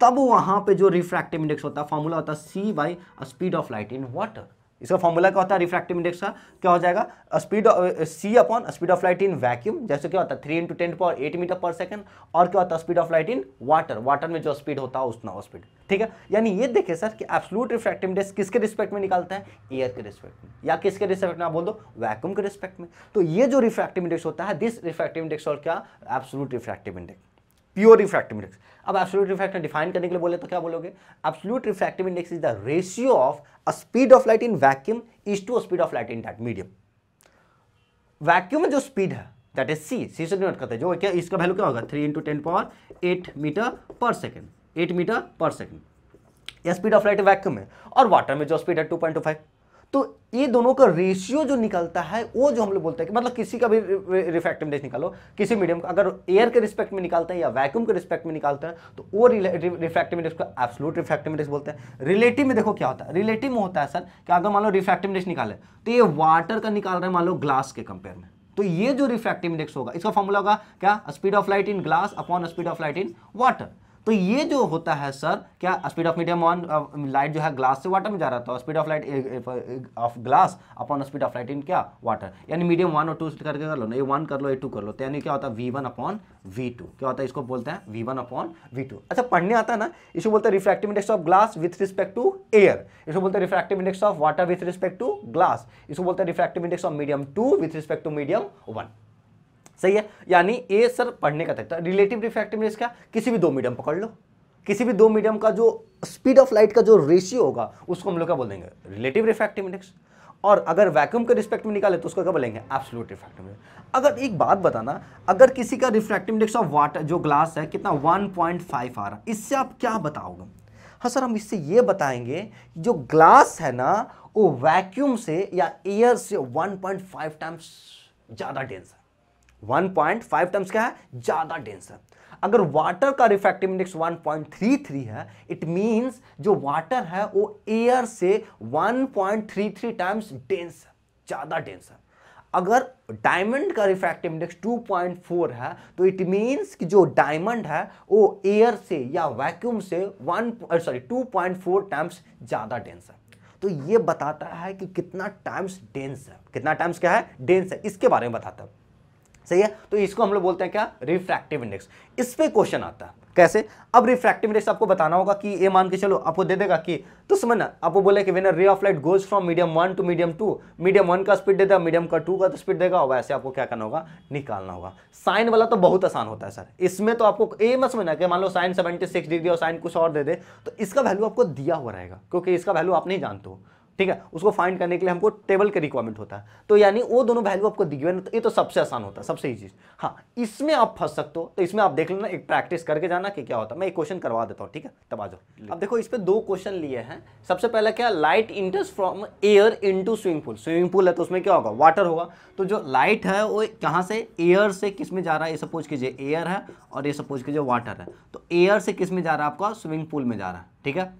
तब वहां पे जो रिफ्रैक्टिव इंडेक्स होता है, फॉर्मूला होता है c by speed of light in water. इसका फॉर्मूला क्या होता है रिफ्रैक्टिव इंडेक्स का, क्या हो जाएगा, speed c upon speed of light in vacuum, जैसे क्या होता है 3 × 10⁸ मीटर पर सेकंड, और क्या होता है speed of light in water, water में जो स्पीड होता है उतना स्पीड। ठीक है, यानी ये देखिए सर कि एब्सोल्यूट रिफ्रैक्टिव इंडेक्स किसके रिस्पेक्ट में निकालता है, एयर के रिस्पेक्ट में, या किसके रिस्पेक्ट में, आप बोल दो वैक्यूम के रिस्पेक्ट में। तो ये जो रिफ्रैक्टिव इंडेक्स होता है, दिस रिफ्रैक्टिव इंडेक्स और क्या, absolute refractive index, pure refractive index. अब एब्सोल्यूट रिफ्रैक्टिव डिफाइन करने के लिए बोले तो क्या बोलोगे, absolute refractive index is the ratio of a speed of light in vacuum is to speed of light in that medium. Vacuum में जो स्पीड है दैट इज सी से डिनोट करते हैं, जो क्या इसका वैल्यू क्या होगा 3 × 10⁸ मीटर पर सेकंड, 8 मीटर पर सेकंड, यह स्पीड ऑफ लाइट वैक्यूम में। और वाटर में जो स्पीड है 2.25। तो ये दोनों का रेशियो जो निकलता है वो जो हम लोग बोलते हैं कि मतलब किसी का भी रिफ्रैक्टिव इंडेक्स निकालो, किसी मीडियम का अगर एयर के रिस्पेक्ट में निकालते हैं या वैक्यूम के रिस्पेक्ट में निकालते हैं तो वो रिफ्रैक्टिव इंडेक्स को एब्सोल्यूट रिफ्रैक्टिव इंडेक्स बोलते हैं। रिलेटिव में देखो क्या होता है, रिलेटिव में होता है सर कि अगर मान लो रिफ्रैक्टिव इंडेक्स निकाले तो ये वाटर का निकाल रहे हैं मान लो ग्लास के कंपेयर में, तो ये जो रिफ्रैक्टिव इंडेक्स होगा इसका फॉर्मूला होगा क्या, speed of light in glass upon speed of light in water. तो ये जो होता है सर क्या, speed of medium on light जो है ग्लास से वाटर में जा रहा था, speed of light of glass upon speed of light in क्या, वाटर। यानी मीडियम 1 और 2 करके कर लो ना, ये 1 कर लो ये 2 कर लो, तो यानी क्या होता है V1 अपॉन V2, क्या होता है इसको बोलते हैं V1 अपॉन V2। अच्छा पढ़ने आता है ना, इसको बोलते हैं refractive index of glass with respect to air, इसको बोलते हैं refractive index of water with respect to glass, इसको बोलते हैं refractive index of medium 2 with respect to medium 1। सही है, यानी ये सर पढ़ने का तरीका। रिलेटिव रिफ्रैक्टिव इंडेक्स क्या, किसी भी दो मीडियम पकड़ लो, किसी भी दो मीडियम का जो स्पीड ऑफ लाइट का जो रेशियो होगा उसको हम लोग क्या बोल देंगे, रिलेटिव रिफ्रैक्टिव इंडेक्स। और अगर वैक्यूम के रिस्पेक्ट में निकाले तो उसको क्या बोलेंगे, एब्सोल्यूट रिफ्रैक्टिव इंडेक्स। अगर एक बात बताना, अगर किसी का रिफ्रैक्टिव इंडेक्स ऑफ वाटर जो ग्लास है कितना 1.5 आ रहा, इससे आप क्या बताओगे। हाँ सर हम इससे ये बताएंगे जो ग्लास है ना वो वैक्यूम से या एयर से 1.5 टाइम्स ज्यादा डेंस है, 1.5 टाइम्स क्या है, ज्यादा डेंस है। अगर वाटर का रिफ्रैक्टिव इंडेक्स 1.33 है, इट मींस जो वाटर है वो एयर से 1.33 टाइम्स डेंस है, ज्यादा डेंस है। अगर डायमंड का रिफ्रैक्टिव इंडेक्स 2.4 है तो इट मींस कि जो डायमंड है वो एयर से या वैक्यूम से 2.4 टाइम्स ज्यादा डेंस है। तो ये बताता है कि कितना टाइम्स डेंस है, कितना टाइम्स क्या है, डेंस है, इसके बारे में बताता है। सही है, तो इसको हम लोग बोलते हैं क्या, रिफ्रैक्टिव इंडेक्स। इस पे क्वेश्चन आता है कैसे? अब रिफ्रैक्टिव इंडेक्स आपको बताना होगा कि ये मान के चलो आपको दे देगा कि, तो समझना, आपको बोले कि when a ray of light goes from medium 1 to medium 2, medium 1 का स्पीड देता है, मीडियम का 2 का तो स्पीड देगा, वैसे आपको क्या करना होगा, निकालना होगा। साइन वाला तो बहुत आसान होता है सर, इसमें तो आपको ये मत समझना कि मान लो साइन 76 डिग्री और साइन कुछ और दे दे तो इसका वैल्यू आपको दिया हुआ रहेगा, क्योंकि इसका वैल्यू आप नहीं जानते हो, ठीक है। उसको फाइंड करने के लिए हमको टेबल की रिक्वायरमेंट होता है, तो यानी वो दोनों वैल्यू आपको दिए हुए हैं, तो ये तो सबसे आसान होता है, सबसे इजी। हाँ, इसमें आप फंस सकते हो, तो इसमें आप देख लेना, एक प्रैक्टिस करके जाना कि क्या होता है। मैं एक क्वेश्चन करवा देता हूँ, ठीक है, तब आ जाओ। अब देखो इस पे 2 क्वेश्चन लिए हैं। सबसे पहला क्या, light इंटर्स from air into swimming pool. Swimming pool है तो उसमें क्या होगा, वाटर होगा, तो जो लाइट है वो कहाँ से, एयर से किस में जा रहा है, ये सपोज कीजिए एयर है और ये सपोज कीजिए वाटर है, तो एयर से किस में जा रहा है, आपका स्विमिंग पूल में जा रहा है, ठीक है।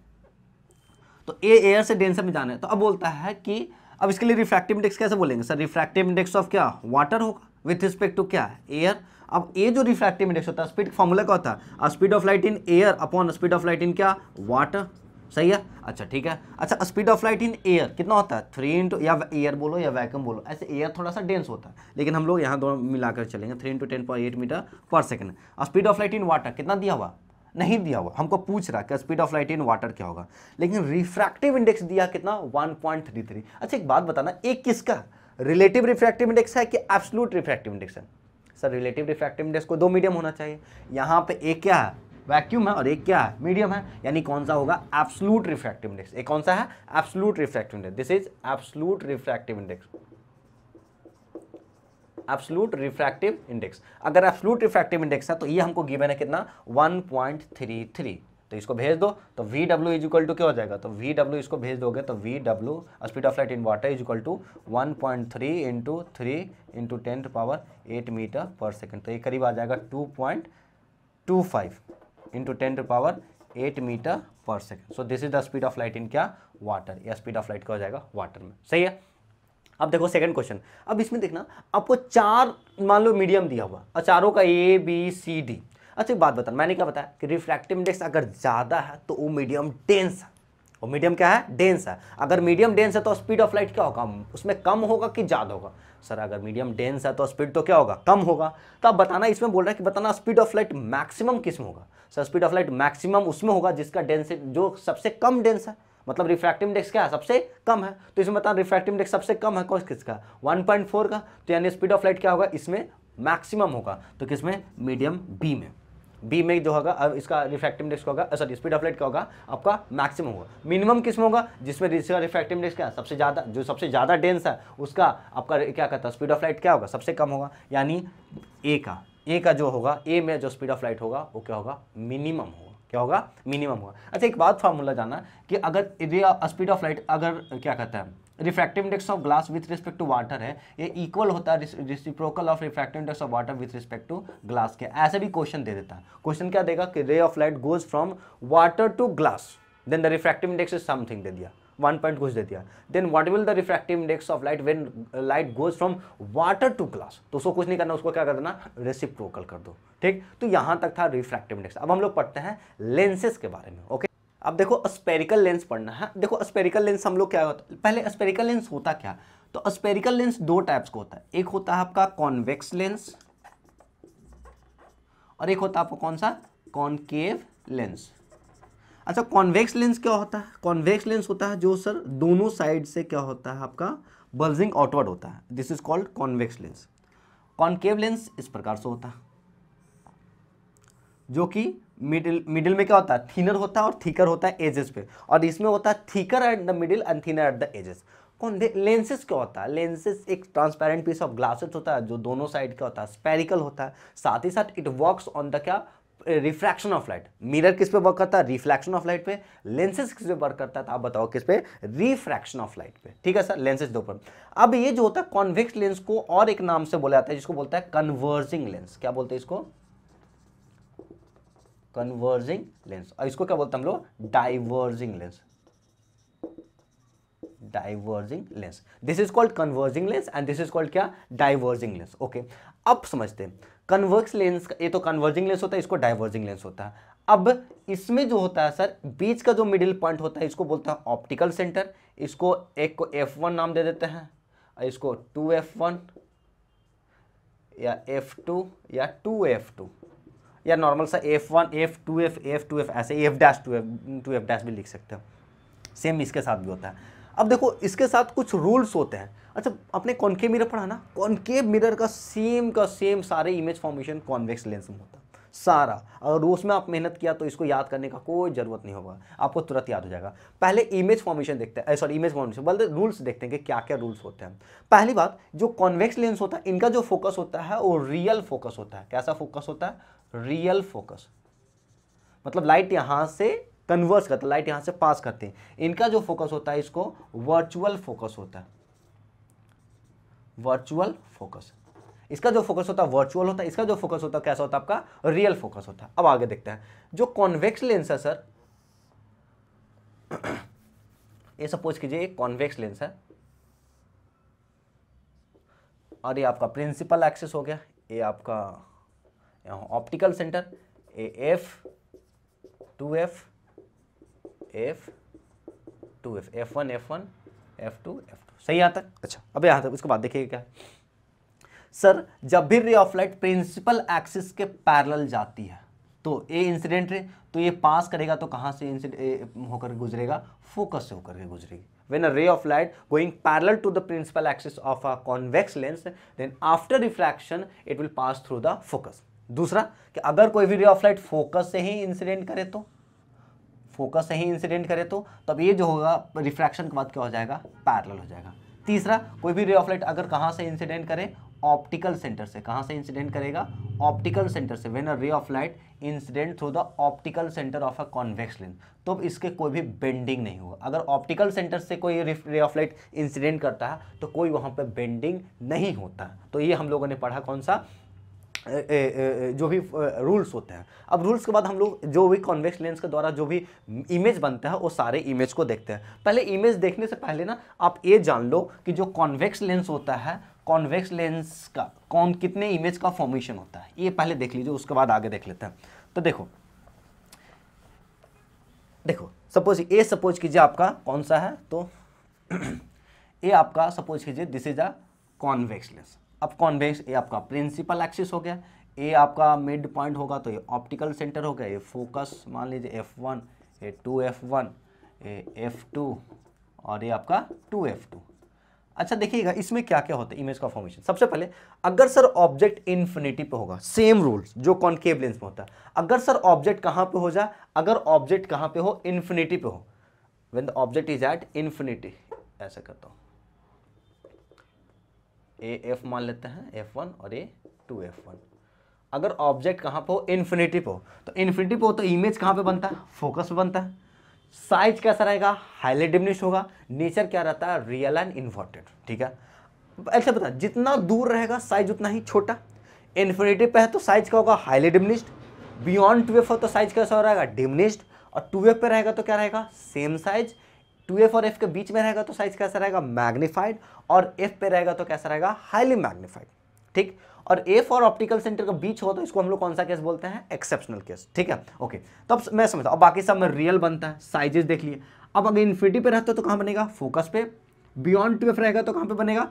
तो ए एयर से डेंसर में जाना है, तो अब बोलता है कि अब इसके लिए रिफ्रैक्टिव इंडेक्स कैसे बोलेंगे सर, रिफ्रैक्टिव इंडेक्स ऑफ क्या, वाटर होगा विथ रिस्पेक्ट टू क्या है, एयर। अब ये जो रिफ्रैक्टिव इंडेक्स होता है, स्पीड फॉर्मूला क्या होता है, speed of light in air upon speed of light in क्या, वाटर, सही है। अच्छा ठीक है, अच्छा speed of light in air कितना होता है, 3 इंटू, या एयर बोलो या वैक्यूम बोलो, ऐसे एयर थोड़ा सा डेंस होता है, लेकिन हम लोग यहाँ दोनों मिलाकर चलेंगे, 3 इंटू 10⁸ मीटर पर second. Speed of light in water कितना दिया हुआ, नहीं दिया हुआ, हमको पूछ रहा है कि speed of light in water क्या होगा, लेकिन रिफ्रैक्टिव इंडेक्स दिया कितना, 1.33। अच्छा एक बात बताना, एक किसका, रिलेटिव रिफ्रैक्टिव इंडेक्स है कि एब्सोल्यूट रिफ्रैक्टिव इंडेक्स है? सर रिलेटिव रिफ्रैक्टिव इंडेक्स को 2 मीडियम होना चाहिए, यहाँ पे एक क्या है, वैक्यूम है, और एक क्या है, मीडियम है, यानी कौन सा होगा, एब्सोल्यूट रिफ्रैक्टिव इंडेक्स। एक कौन सा है, absolute refractive index, this is absolute refractive index, absolute refractive index. अगर एब्सोल्यूट रिफ्रैक्टिव इंडेक्स है तो ये हमको गिवन है कितना, 1.33, तो इसको भेज दो, तो V W is equal to क्या हो जाएगा, तो वी डब्ल्यू इसको भेज दोगे तो V W speed of light in water is equal to 1.3 into 3 into 10⁸ metre पर सेकेंड, तो ये करीब आ जाएगा 2.25 इंटू 10⁸ मीटर पर second. So this is the speed of light in क्या, वाटर, या स्पीड ऑफ लाइट का हो जाएगा वाटर में, सही है। अब देखो सेकंड क्वेश्चन, अब इसमें देखना आपको 4 मान लो मीडियम दिया हुआ और चारों का ए बी सी डी। अच्छा एक बात बता, मैंने क्या बताया कि रिफ्रैक्टिव इंडेक्स अगर ज़्यादा है तो वो मीडियम डेंस है, वो मीडियम क्या है, डेंस है। अगर मीडियम डेंस है तो स्पीड ऑफ लाइट क्या होगा, उसमें कम होगा कि ज़्यादा होगा, सर अगर मीडियम डेंस है तो स्पीड तो क्या होगा, कम होगा। तो अब बताना, इसमें बोल रहा है कि बताना स्पीड ऑफ लाइट मैक्सिमम किस में होगा, sir speed of light maximum उसमें होगा जिसका डेंसिटी जो सबसे कम डेंस है, मतलब रिफ्रैक्टिव इंडेक्स क्या है, सबसे कम है, तो इसमें बता रिफ्रैक्टिव इंडेक्स सबसे कम है कौन किसका, 1.4 का, तो यानी स्पीड ऑफ लाइट क्या होगा, इसमें मैक्सिमम होगा, तो किसमें, मीडियम बी में, बी में जो होगा अब इसका रिफ्रैक्टिव इंडेक्स होगा, सॉरी स्पीड ऑफ लाइट क्या होगा आपका, मैक्सिमम होगा। मिनिमम किस में होगा, जिसमें रिफ्रैक्टिव इंडेक्स क्या है, सबसे ज़्यादा, जो सबसे ज़्यादा डेंस है उसका आपका क्या कहता है, स्पीड ऑफ लाइट क्या होगा, सबसे कम होगा, यानी ए का जो होगा, ए में जो स्पीड ऑफ लाइट होगा वो क्या होगा, मिनिमम होगा, क्या होगा, मिनिमम होगा। अच्छा एक बात फार्मूला जाना कि अगर स्पीड ऑफ लाइट अगर क्या कहता है, refractive index of glass with respect to water है, ये इक्वल होता है reciprocal of refractive index of water with respect to glass के, ऐसे भी क्वेश्चन दे देता है। क्वेश्चन क्या देगा कि ray of light goes from water to glass, then the refractive index is something दे दिया, 1 पॉइंट कुछ दे दिया, then what will the refractive index of light when light goes from water to glass, तो उसको कुछ नहीं करना, उसको क्या कर देना, रेसिप्रोकल कर दो, ठीक। तो यहां तक था रिफ्रैक्टिव इंडेक्स। अब हम लोग पढ़ते हैं लेंसेज के बारे में, ओके। अब देखो स्पेरिकल लेंस पढ़ना है। देखो स्पेरिकल लेंस हम लोग क्या होता है, पहले स्पेरिकल लेंस होता क्या, तो स्पेरिकल लेंस 2 टाइप्स का होता है, एक होता है आपका कॉन्वेक्स लेंस और एक होता है आपका कौन सा, कॉनकेव लेंस। अच्छा कॉन्वेक्स लेंस क्या होता है, कॉन्वेक्स लेंस होता है जो सर दोनों साइड से क्या होता है आपका बल्जिंग आउटवर्ड होता है, this is called convex lens. Concave lens इस प्रकार से होता है, जो कि मिडिल में क्या होता है, थिनर होता है और थिकर होता है एजेस पे, और इसमें होता है thicker at the middle and thinner at the edges. Lenses क्या होता है, लेंसेज एक ट्रांसपेरेंट पीस ऑफ ग्लासेस होता है जो दोनों साइड का होता है, स्पेरिकल होता है, साथ ही साथ इट वर्क्स ऑन द क्या, रिफ्रैक्शन ऑफ लाइट। मिरर किस पे वर्क करता है, रिफ्लेक्शन ऑफ लाइट पे, लेंसेज किस पे वर्क करता है, तो आप बताओ किस पे, रिफ्रैक्शन ऑफ लाइट पे, ठीक है सर, लेंसेज दो पर। अब ये जो होता है कॉन्वेक्स लेंस को और एक नाम से बोला जाता है जिसको बोलता है कन्वर्जिंग लेंस, क्या बोलते हैं इसको, कन्वर्जिंग लेंस, और इसको क्या बोलते हैं हम लोग, diverging lens, diverging lens, this is called converging lens and this is called क्या, डाइवर्जिंग लेंस, ओके। अब समझते हैं कन्वर्स लेंस, ये तो कन्वर्जिंग लेंस होता है, इसको डाइवर्जिंग लेंस होता है। अब इसमें जो होता है सर, बीच का जो मिडिल पॉइंट होता है इसको बोलता है ऑप्टिकल सेंटर, इसको एक को F1 नाम दे देते हैं, इसको 2F1 या F2 या 2F2, या नॉर्मल सा F1 F2F F2F ऐसे F'2F भी लिख सकते हो। सेम इसके साथ भी होता है। अब देखो इसके साथ कुछ रूल्स होते हैं। अच्छा आपने कॉनकेव मिरर पढ़ा ना, कॉनकेव मिरर का सेम सारे इमेज फॉर्मेशन कॉन्वेक्स लेंस में होता है सारा। अगर उसमें आप मेहनत किया तो इसको याद करने का कोई जरूरत नहीं होगा, आपको तुरंत याद हो जाएगा। पहले इमेज फॉर्मेशन देखते हैं, सॉरी इमेज फॉर्मेशन बोलते रूल्स देखते हैं कि क्या क्या रूल्स होते हैं। पहली बात, जो कॉन्वेक्स लेंस होता है इनका जो फोकस होता है वो रियल फोकस होता है। कैसा फोकस होता है? रियल फोकस, मतलब लाइट यहां से कन्वर्स करते हैं, लाइट यहां से पास करते हैं। इनका जो फोकस होता है इसको वर्चुअल फोकस होता है, वर्चुअल फोकस। इसका जो फोकस होता है वर्चुअल होता है, इसका जो फोकस होता है कैसा होता है? आपका रियल फोकस होता है। अब आगे देखते हैं जो कॉन्वेक्स लेंस है सर, ये सपोज कीजिए एक कॉन्वेक्स लेंस है और ये आपका प्रिंसिपल एक्सिस हो गया, ये आपका ऑप्टिकल सेंटर, ये F2F F2F F1 F2 सही आता है। अच्छा अब यहाँ तक, उसके बाद देखिए क्या सर, जब भी ray of light principal axis के पैरेलल जाती है तो ये इंसिडेंट रे, तो ये पास करेगा तो कहाँ से होकर गुजरेगा? फोकस से होकर के गुजरेगी। When a ray of light going parallel to the principal axis of a convex lens, then after refraction it will pass through the focus. दूसरा कि अगर कोई भी रे ऑफ लाइट फोकस से ही इंसिडेंट करे तो, फोकस से ही इंसिडेंट करे तो तब ये जो होगा रिफ्रैक्शन के बाद क्या हो जाएगा? पैरेलल हो जाएगा। तीसरा, कोई भी रे ऑफ लाइट अगर कहाँ से इंसिडेंट करे? ऑप्टिकल सेंटर से। कहाँ से इंसिडेंट करेगा? ऑप्टिकल सेंटर से। When a ray of light incident through the optical centre of a convex lens, तो इसके कोई भी बेंडिंग नहीं होगा। अगर ऑप्टिकल सेंटर से कोई रे ऑफ लाइट इंसिडेंट करता है तो कोई वहाँ पे बेंडिंग नहीं होता है। तो ये हम लोगों ने पढ़ा कौन सा? जो भी रूल्स होते हैं। अब रूल्स के बाद हम लोग जो भी कॉन्वेक्स लेंस के द्वारा जो भी इमेज बनता है वो सारे इमेज को देखते हैं। पहले इमेज देखने से पहले ना आप ये जान लो कि जो कॉन्वेक्स लेंस होता है, कॉन्वेक्स लेंस का कितने इमेज का फॉर्मेशन होता है ये पहले देख लीजिए, उसके बाद आगे देख लेते हैं। तो देखो सपोज कीजिए आपका कौन सा है, तो ये आपका सपोज कीजिए this is a convex lens. अब कॉन्वेक्स, ये आपका प्रिंसिपल एक्सिस हो गया, ये आपका मिड पॉइंट होगा तो ये ऑप्टिकल सेंटर हो गया, ये फोकस मान लीजिए F1, ये 2F1, ये F2 और ये आपका 2F2। अच्छा देखिएगा इसमें क्या क्या होता है इमेज का फॉर्मेशन। सबसे पहले अगर सर ऑब्जेक्ट इन्फिनिटी पे होगा, सेम रूल्स जो कॉनकेव लेंस में होता है। अगर सर ऑब्जेक्ट कहाँ पे हो जाए? अगर ऑब्जेक्ट कहाँ पे हो? इन्फिनिटी पे हो। When the object is at infinity, ऐसा करता हूँ, ए F मान लेते हैं F1 और ये 2F1। अगर ऑब्जेक्ट कहाँ पे हो? इन्फिनिटी पे हो। तो इन्फिनिटी पे हो तो इमेज कहाँ पे बनता है? फोकस पे बनता है। साइज कैसा रहेगा? हाईली डिमिनिश होगा। नेचर क्या रहता है? Real and inverted. ठीक है, ऐसे बता, जितना दूर रहेगा साइज उतना ही छोटा। इन्फिनिटी पे है तो साइज क्या होगा? Highly diminished. बियॉन्ड 2F हो तो साइज कैसा हो रहेगा? डिमिनिश्ड। और 2F पे रहेगा तो क्या रहेगा? Same size. 2F और F के बीच में रहेगा तो साइज कैसा रहेगा? मैग्नीफाइड। और F पे रहेगा तो कैसा रहेगा? Highly magnified. ठीक, और F और ऑप्टिकल सेंटर के बीच हो तो इसको हम लोग कौन सा केस बोलते हैं? Exceptional case. ठीक है, ओके। तो अब मैं समझता हूँ, अब बाकी सब में रियल बनता है, साइजेस देख लिए। अब अगर इन्फिनिटी पे रहता है तो कहाँ बनेगा? फोकस पे। बियॉन्ड 2F रहेगा तो कहाँ पे बनेगा?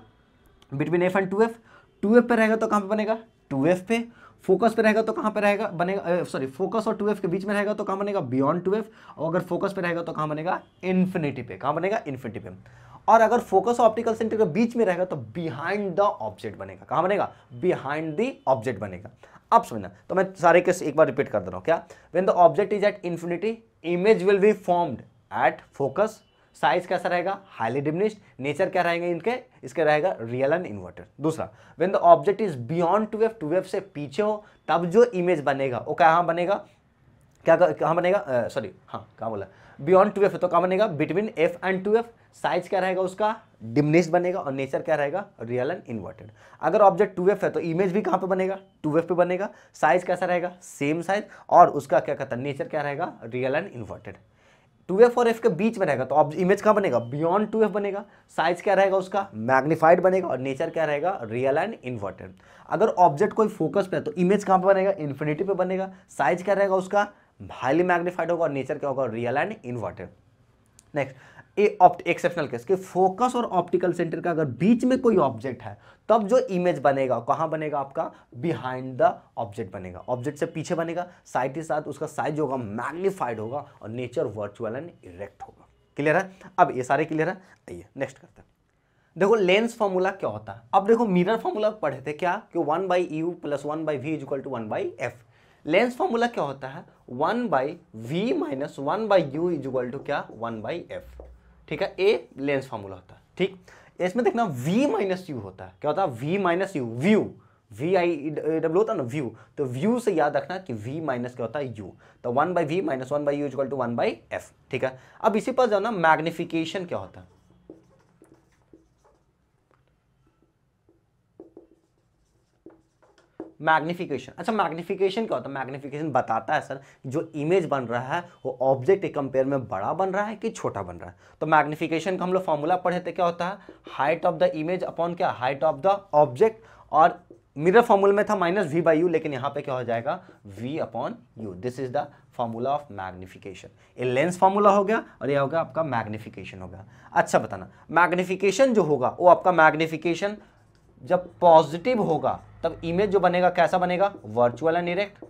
Between F and 2F। 2F पे रहेगा तो कहाँ पे बनेगा? 2F पे। फोकस पे रहेगा तो कहाँ पे रहेगा? बनेगा, सॉरी, फोकस और 2F के बीच में रहेगा तो कहाँ बनेगा? Beyond 2F। और अगर फोकस पे रहेगा तो कहाँ बनेगा? इन्फिनिटी पे। कहाँ बनेगा? इन्फिनिटी पे। और अगर फोकस और ऑप्टिकल सेंटर के बीच में रहेगा तो बिहाइंड द ऑब्जेक्ट बनेगा। कहाँ बनेगा? बिहाइंड द ऑब्जेक्ट बनेगा। अब समझना, तो मैं सारे केस एक बार रिपीट कर दे रहा हूँ। क्या? When the object is at infinity, image will be formed at focus. Size कैसा रहेगा? Highly diminished. नेचर क्या रहेंगे इनके? इसके रहेगा रियल एंड इन्वर्टेड। दूसरा, when the object is beyond 2F, 2F से पीछे हो, तब जो इमेज बनेगा वो कहाँ बनेगा? क्या कहाँ बनेगा? सॉरी, हाँ कहाँ बोला? बियॉन्ड 2F तो कहाँ बनेगा? Between F and 2F। Size क्या रहेगा उसका? डिमिनिश्ड बनेगा। और नेचर क्या रहेगा? Real and inverted. अगर ऑब्जेक्ट 2F है तो इमेज भी कहाँ पे बनेगा? 2F पे बनेगा। साइज कैसा रहेगा? Same size. और उसका क्या कहता है? नेचर क्या रहेगा? Real and inverted. 2F और F के बीच में रहेगा तो इमेज कहाँ बनेगा? बियॉन्ड 2F बनेगा। साइज क्या रहेगा उसका? मैग्नीफाइड बनेगा। और नेचर क्या रहेगा? Real and inverted. अगर ऑब्जेक्ट कोई फोकस पे है तो इमेज कहाँ पे बनेगा? इन्फिनिटी पे बनेगा। साइज क्या रहेगा उसका? हाईली मैग्नीफाइड होगा। और नेचर क्या होगा? Real and inverted. Next, exceptional case कि फोकस और ऑप्टिकल सेंटर का अगर बीच में कोई ऑब्जेक्ट है तब जो इमेज बनेगा कहां बनेगा आपका, बिहाइंड द ऑब्जेक्ट बनेगा, ऑब्जेक्ट से पीछे बनेगा, साइड के साथ उसका साइज होगा मैग्नीफाइड होगा और नेचर वर्चुअल एंड इरेक्ट होगा। क्लियर है? अब ये सारे क्लियर है। आइए नेक्स्ट करते हैं। देखो लेंस फॉर्मूला क्या होता है। अब देखो मिरर फॉर्मूला पढ़े थे क्या कि 1/u + 1/v = 1/f। Lens formula क्या होता है, 1/v - 1/u = क्या, 1/f। ठीक है, ए लेंस फॉर्मूला होता है। ठीक, इसमें देखना v - u होता है। क्या होता है, v - u, व्यू, VIW होता है ना व्यू, तो व्यू से याद रखना कि v माइनस क्या होता है, u, तो 1/v - 1/u = 1/f। ठीक है, अब इसी पर जाओ ना, मैग्निफिकेशन क्या होता है। मैग्निफिकेशन, अच्छा मैग्निफिकेशन क्या होता है, मैग्निफिकेशन बताता है सर जो इमेज बन रहा है वो ऑब्जेक्ट के कंपेयर में बड़ा बन रहा है कि छोटा बन रहा है। तो मैग्निफिकेशन का हम लोग फॉर्मूला पढ़े थे, क्या होता है, height of the image upon क्या, हाइट ऑफ द ऑब्जेक्ट, और मिरर फॉर्मूला में था -v/u, लेकिन यहां पे क्या हो जाएगा, v/u। This is the formula of magnification. ये लेंस फॉर्मूला हो गया और ये हो गया आपका मैग्निफिकेशन हो गया। अच्छा बताना, मैग्निफिकेशन जो होगा वो आपका मैग्निफिकेशन जब पॉजिटिव होगा तब इमेज जो बनेगा कैसा बनेगा, वर्चुअल एंड इरेक्ट,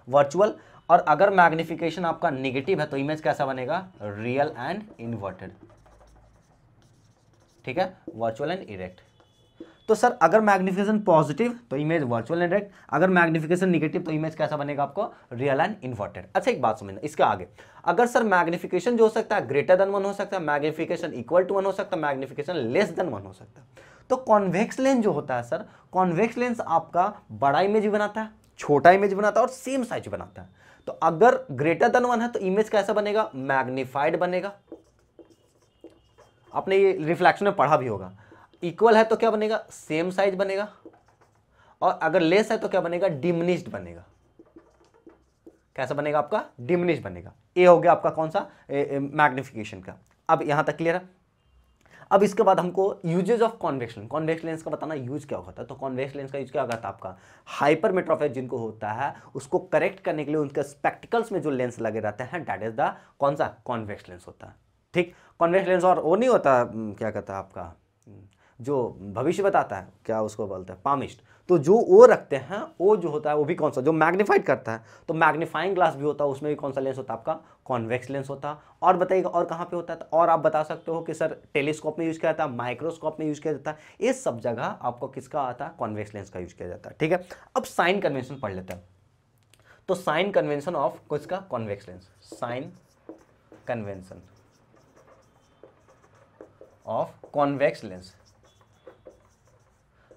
वर्चुअल। और अगर मैग्निफिकेशन आपका नेगेटिव है तो इमेज कैसा बनेगा, रियल एंड इन्वर्टेड। ठीक है, वर्चुअल एंड इरेक्ट। तो सर अगर मैग्निफिकेशन पॉजिटिव तो इमेज वर्चुअल एंड इरेक्ट, अगर मैग्निफिकेशन नेगेटिव तो इमेज कैसा बनेगा आपको, रियल एंड इन्वर्टेड। अच्छा एक बात समझना इसके आगे, अगर सर मैग्निफिकेशन जो हो सकता है ग्रेटर देन 1 हो सकता है, मैग्निफिकेशन इक्वल टू 1 हो सकता है, मैग्निफिकेशन लेस देन 1 हो सकता है। तो कॉन्वेक्स लेंस जो होता है सर, कॉन्वेक्स लेंस आपका बड़ा इमेज भी बनाता है, छोटा इमेज बनाता है और सेम साइज बनाता है। तो अगर ग्रेटर देन 1 है तो इमेज कैसा बनेगा, मैग्नीफाइड बनेगा। आपने ये रिफ्लेक्शन में पढ़ा भी होगा। इक्वल है तो क्या बनेगा, सेम साइज बनेगा, और अगर लेस है तो क्या बनेगा, डिमिनिश्ड बनेगा। कैसा बनेगा आपका, डिमिनिश्ड बनेगा। ये हो गया आपका कौन सा, मैग्निफिकेशन का। अब यहां तक क्लियर है। अब इसके बाद हमको uses of convex lens, convex lens का बताना यूज क्या होता है। तो कॉन्वेक्स लेंस का यूज क्या होता है आपका, हाइपरमेट्रोपिक जिनको होता है उसको करेक्ट करने के लिए उनके स्पेक्टिकल्स में जो लेंस लगे रहते हैं, दैट इज द कौन सा, कॉन्वेक्स लेंस होता है। ठीक, कॉन्वेक्स लेंस, और वो नहीं होता क्या कहता है आपका, जो भविष्य बताता है, क्या उसको बोलते हैं, पामिस्ट, तो जो वो रखते हैं वो जो होता है वो भी कौन सा, जो मैग्नीफाइड करता है। तो मैग्नीफाइंग ग्लास भी होता है, उसमें भी कौन सा लेंस होता है आपका, कॉन्वेक्स लेंस होता है। और बताइएगा और कहाँ पे होता है, और आप बता सकते हो कि सर टेलीस्कोप में यूज किया जाता है, माइक्रोस्कोप में यूज किया जाता है, ये सब जगह आपको किसका आता है, कॉन्वेक्स लेंस का यूज किया जाता है। ठीक है, अब साइन कन्वेंशन पढ़ लेते हैं। तो साइन कन्वेंशन ऑफ किसका, convex lens, sign convention of convex lens.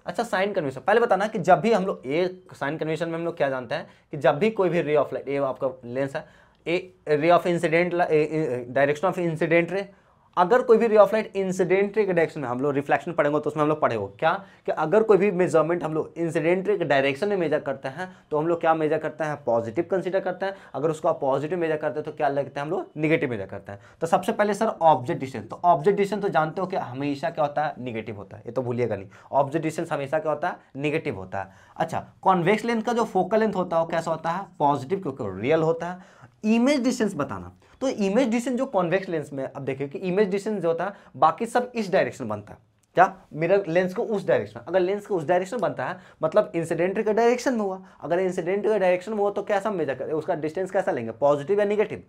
अच्छा साइन कन्वेंशन पहले बताना कि जब भी हम लोग ये साइन कन्वेंशन में हम लोग क्या जानते हैं कि जब भी कोई भी रे ऑफ लाइट, ये आपका लेंस है, a ray of incident, direction of incident ray, अगर कोई भी ray of light incident ray के डायरेक्शन में, हम लोग रिफ्लेक्शन पढ़ेंगे तो उसमें हम लोग पढ़े हो क्या कि अगर कोई भी मेजरमेंट हम लोग इंसिडेंट रे के डायरेक्शन में मेजर करते हैं तो हम लोग क्या मेजर करते हैं, पॉजिटिव कंसीडर करते हैं। अगर उसको आप पॉजिटिव मेजर करते हैं तो क्या लगता है, हम लोग निगेटिव मेजर करते हैं। तो सबसे पहले सर ऑब्जेक्ट डिस्टेंस, तो ऑब्जेक्ट डिस्टेंस तो जानते हो कि हमेशा क्या होता है, निगेटिव होता है, ये तो भूलिएगा नहीं, ऑब्जेक्ट डिस्टेंस हमेशा क्या होता है, निगेटिव होता है। अच्छा कॉन्वेक्स लेंस का जो फोकल लेंथ होता है वो कैसा होता है, पॉजिटिव, क्योंकि रियल होता है। इमेज डिस्टेंस बताना, तो इमेज डिस्टेंस जो कॉन्वेक्स लेंस में, अब देखिए कि इमेज डिस्टेंस जो होता है बाकी सब इस डायरेक्शन बनता है, क्या मिरर लेंस को उस डायरेक्शन, अगर लेंस को उस डायरेक्शन बनता है मतलब इंसिडेंट के डायरेक्शन में हुआ, अगर इंसिडेंट के डायरेक्शन में हुआ तो कैसा मेजर करें, उसका डिस्टेंस कैसा लेंगे, पॉजिटिव या निगेटिव,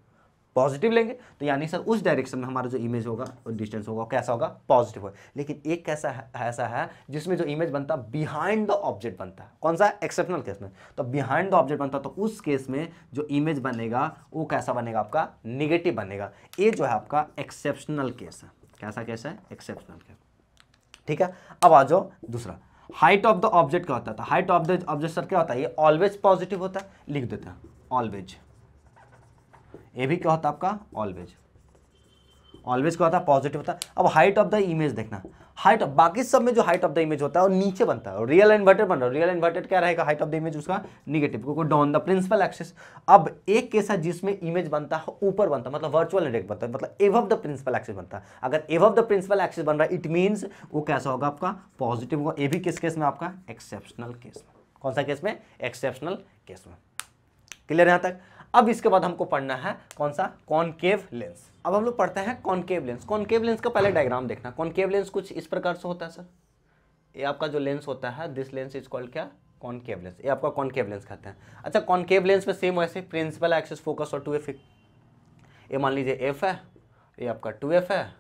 पॉजिटिव लेंगे। तो यानी सर उस डायरेक्शन में हमारा जो इमेज होगा और डिस्टेंस होगा कैसा होगा, पॉजिटिव होगा। लेकिन एक कैसा है, ऐसा है जिसमें जो इमेज बनता है बिहाइंड द ऑब्जेक्ट बनता है, कौन सा, एक्सेप्शनल केस में। तो बिहाइंड द ऑब्जेक्ट बनता है तो उस केस में जो इमेज बनेगा वो कैसा बनेगा आपका, निगेटिव बनेगा। ये जो है आपका एक्सेप्शनल केस है। कैसा केस है, एक्सेप्शनल केस। ठीक है, अब आ जाओ दूसरा, हाइट ऑफ द ऑब्जेक्ट क्या होता है। Height of the object sir क्या होता है, ये ऑलवेज पॉजिटिव होता है, लिख देते हैं ऑलवेज। ये भी क्या होता है आपका, ऑलवेज, ऑलवेज क्या होता है, पॉजिटिव होता है। अब हाइट ऑफ द इमेज देखना, हाइट ऑफ, बाकी सब में जो हाइट ऑफ द इमेज होता है वो नीचे बनता है, रियल इन्वर्टेड बन रहा है, रियल इन्वर्टेड क्या रहेगा, हाइट ऑफ द इमेज उसका निगेटिव, क्योंकि डाउन द प्रिंसिपल एक्सिस। अब एक केस है जिसमें इमेज बनता है ऊपर बनता है, मतलब वर्चुअल इन्वर्टेड बनता है, मतलब एबव द प्रिंसिपल एक्सिस बनता है। अगर एबव द प्रिंसिपल एक्सिस बन रहा है इट मींस वो कैसा होगा आपका, पॉजिटिव होगा। ये भी किस केस में आपका, एक्सेप्शनल केस में। कौन सा केस में, एक्सेप्शनल केस में। क्लियर यहां तक। अब इसके बाद हमको पढ़ना है कौन सा, कॉनकेव लेंस। अब हम लोग पढ़ते हैं कॉनकेव लेंस। कॉनकेव लेंस का पहले डायग्राम देखना। कॉनकेव लेंस कुछ इस प्रकार से होता है सर, ये आपका जो लेंस होता है, दिस लेंस इज कॉल्ड क्या, कॉनकेव लेंस, ये आपका कॉनकेव लेंस कहते हैं। अच्छा, कॉनकेव लेंस में सेम वैसे प्रिंसिपल एक्सिस, फोकस और 2f, ये मान लीजिए f है, ये आपका 2f है,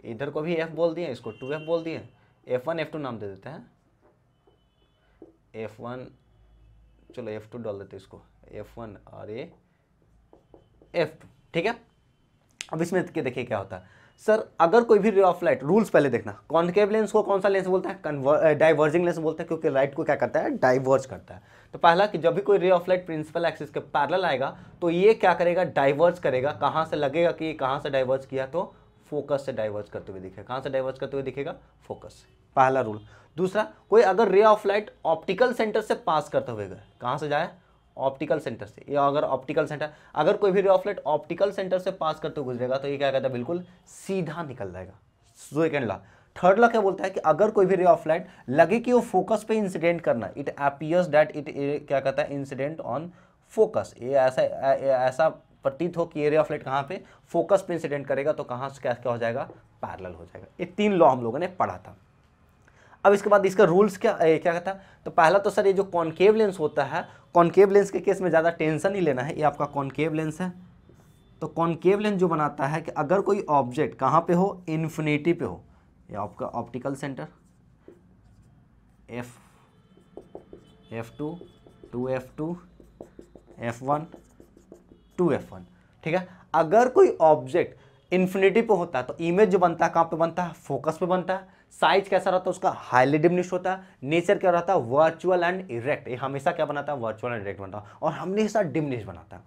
इधर को भी f बोल दिए, इसको 2f बोल दिए, f1 f2 नाम दे देते हैं, f1, चलो f2 डाल देते हैं इसको, f1 और ये f2, ठीक है। अब इसमें देखिए क्या होता है सर, अगर कोई भी रे ऑफ लाइट, रूल्स पहले देखना, कॉनकेव लेंस को कौन सा लेंस बोलता है, डाइवर्जिंग लेंस बोलता है, क्योंकि लाइट को क्या करता है, डाइवर्ज करता है। तो पहला कि जब भी कोई ray of light principal axis के पैरेलल आएगा तो ये क्या करेगा, डाइवर्ज करेगा। कहाँ से लगेगा कि ये कहाँ से डाइवर्ज किया, तो फोकस से डाइवर्ज करते हुए दिखेगा। कहाँ से डाइवर्ज करते हुए दिखेगा, फोकस से, पहला रूल। दूसरा, कोई अगर रे ऑफ लाइट ऑप्टिकल सेंटर से पास करते हुए गए, कहाँ से जाए, ऑप्टिकल सेंटर से, या अगर ऑप्टिकल सेंटर, अगर कोई भी ray of light optical centre से पास करते हुए गुजरेगा तो ये क्या कहता है, बिल्कुल सीधा निकल जाएगा। Second law. थर्ड लॉ क्या बोलता है कि अगर कोई भी रे ऑफ लाइट लगे कि वो फोकस पे इंसिडेंट करना, इट अपीयर्स दैट इट क्या कहता है, इंसिडेंट ऑन फोकस, ये ऐसा प्रतीत हो कि ये रे ऑफ लाइट कहाँ पे, फोकस पे इंसिडेंट करेगा, तो कहाँ से क्या हो जाएगा, पैरेलल हो जाएगा। ये 3 लॉ हम लोगों ने पढ़ा था। अब इसके बाद इसका रूल्स क्या कहता है, तो पहला तो सर ये जो कॉनकेव लेंस होता है, कॉनकेव लेंस के केस में ज़्यादा टेंशन नहीं लेना है, ये आपका कॉनकेव लेंस है। तो कॉनकेव लेंस जो बनाता है कि अगर कोई ऑब्जेक्ट कहाँ पे हो, इन्फिनिटी पे हो, या आपका optical centre f2 2f2 f1 2f1, ठीक है। अगर कोई ऑब्जेक्ट इन्फिनिटी पे होता है तो इमेज जो बनता है कहाँ पे बनता है, फोकस पे बनता है। साइज कैसा रहता है उसका, हाईली डिमिनिश्ड होता है। नेचर क्या रहता है, वर्चुअल एंड इरेक्ट, ये हमेशा क्या बनाता है, वर्चुअल एंड इरेक्ट बनता है, और हमेशा डिमिनिश्ड बनाता है।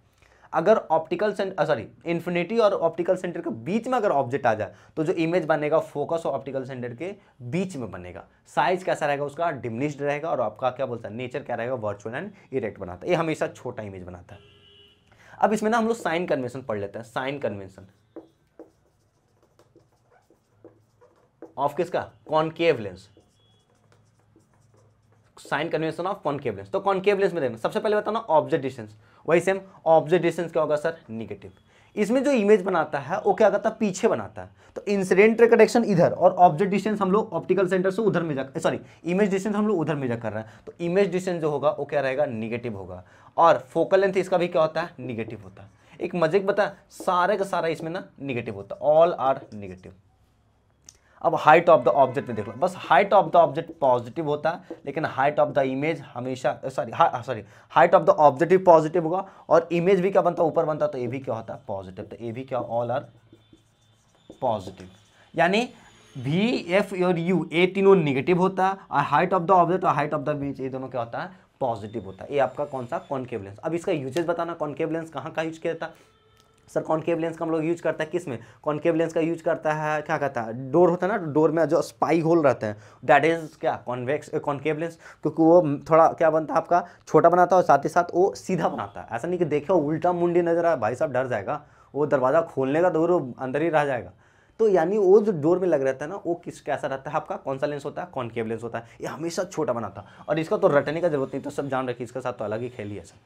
अगर ऑप्टिकल सेंटर इन्फिनिटी और ऑप्टिकल सेंटर के बीच में अगर ऑब्जेक्ट आ जाए तो जो इमेज बनेगा फोकस और ऑप्टिकल सेंटर के बीच में बनेगा। साइज कैसा रहेगा उसका, डिमिनिश्ड रहेगा, और आपका क्या बोलता है, नेचर क्या रहेगा, वर्चुअल एंड इरेक्ट बनाता है। ये हमेशा छोटा इमेज बनाता है। अब इसमें ना हम लोग साइन कन्वेंशन पढ़ लेते हैं। साइन कन्वेंशन ऑफ किसका, concave lens, sign convention of concave lens. तो कॉनकेव लेंस में देखना, सबसे पहले बताना ऑब्जेक्ट डिस्टेंस, वही सेम ऑब्जेक्ट डिस्टेंस क्या होगा सर, निगेटिव। इसमें जो इमेज बनाता है वो क्या करता है, पीछे बनाता है। तो इंसिडेंट रे का डायरेक्शन इधर, और ऑब्जेक्ट डिस्टेंस हम लोग ऑप्टिकल सेंटर से उधर मेजर, इमेज डिस्टेंस हम लोग उधर मेजर कर रहे हैं, तो इमेज डिस्टेंस जो होगा वो क्या रहेगा, निगेटिव होगा। और फोकल लेंथ इसका भी क्या होता है, निगेटिव होता है। एक मजे बता, सारे का सारा इसमें ना निगेटिव होता है, ऑल आर निगेटिव। अब हाइट ऑफ द ऑब्जेक्ट में देख लो, बस height of the object positive होता है, लेकिन हाइट ऑफ द इमेज हमेशा height of the object positive होगा, और इमेज भी क्या बनता है, ऊपर बनता है, तो ये भी क्या होता है, पॉजिटिव। तो ये भी क्या, ऑल आर पॉजिटिव। यानी V, F और U ये तीनों निगेटिव होता है, और हाइट ऑफ द ऑब्जेक्ट और हाइट ऑफ द इमेज ये दोनों क्या होता है, पॉजिटिव होता है। ये आपका कौन सा, कॉनकेव लेंस। अब इसका यूजेस बताना, कॉनकेव लेंस कहाँ का यूज किया जाता है सर। कॉनकेव लेंस का हम लोग यूज करता है किस में, कॉनकेव लेंस का यूज करता है, क्या कहता है, डोर होता है ना, डोर में जो स्पाई होल रहते हैं, दैट इज क्या, कॉन्वेक्स कॉनकेव लेंस, क्योंकि वो थोड़ा क्या बनता है आपका, छोटा बनाता है और साथ ही साथ वो सीधा बनाता है। ऐसा नहीं कि देखो उल्टा मुंडी नजर आए, भाई साहब डर जाएगा, वो दरवाजा खोलने का दूर अंदर ही रह जाएगा। तो यानी वो जो डोर में लग रहता है ना, वो कैसा रहता है आपका, कौन सा लेंस होता है, कॉनकेव लेंस होता है। ये हमेशा छोटा बनाता है, और इसका तो रटने का जरूरत नहीं, तो सब जान रखिए, इसके साथ तो अलग ही खेल ही है सर,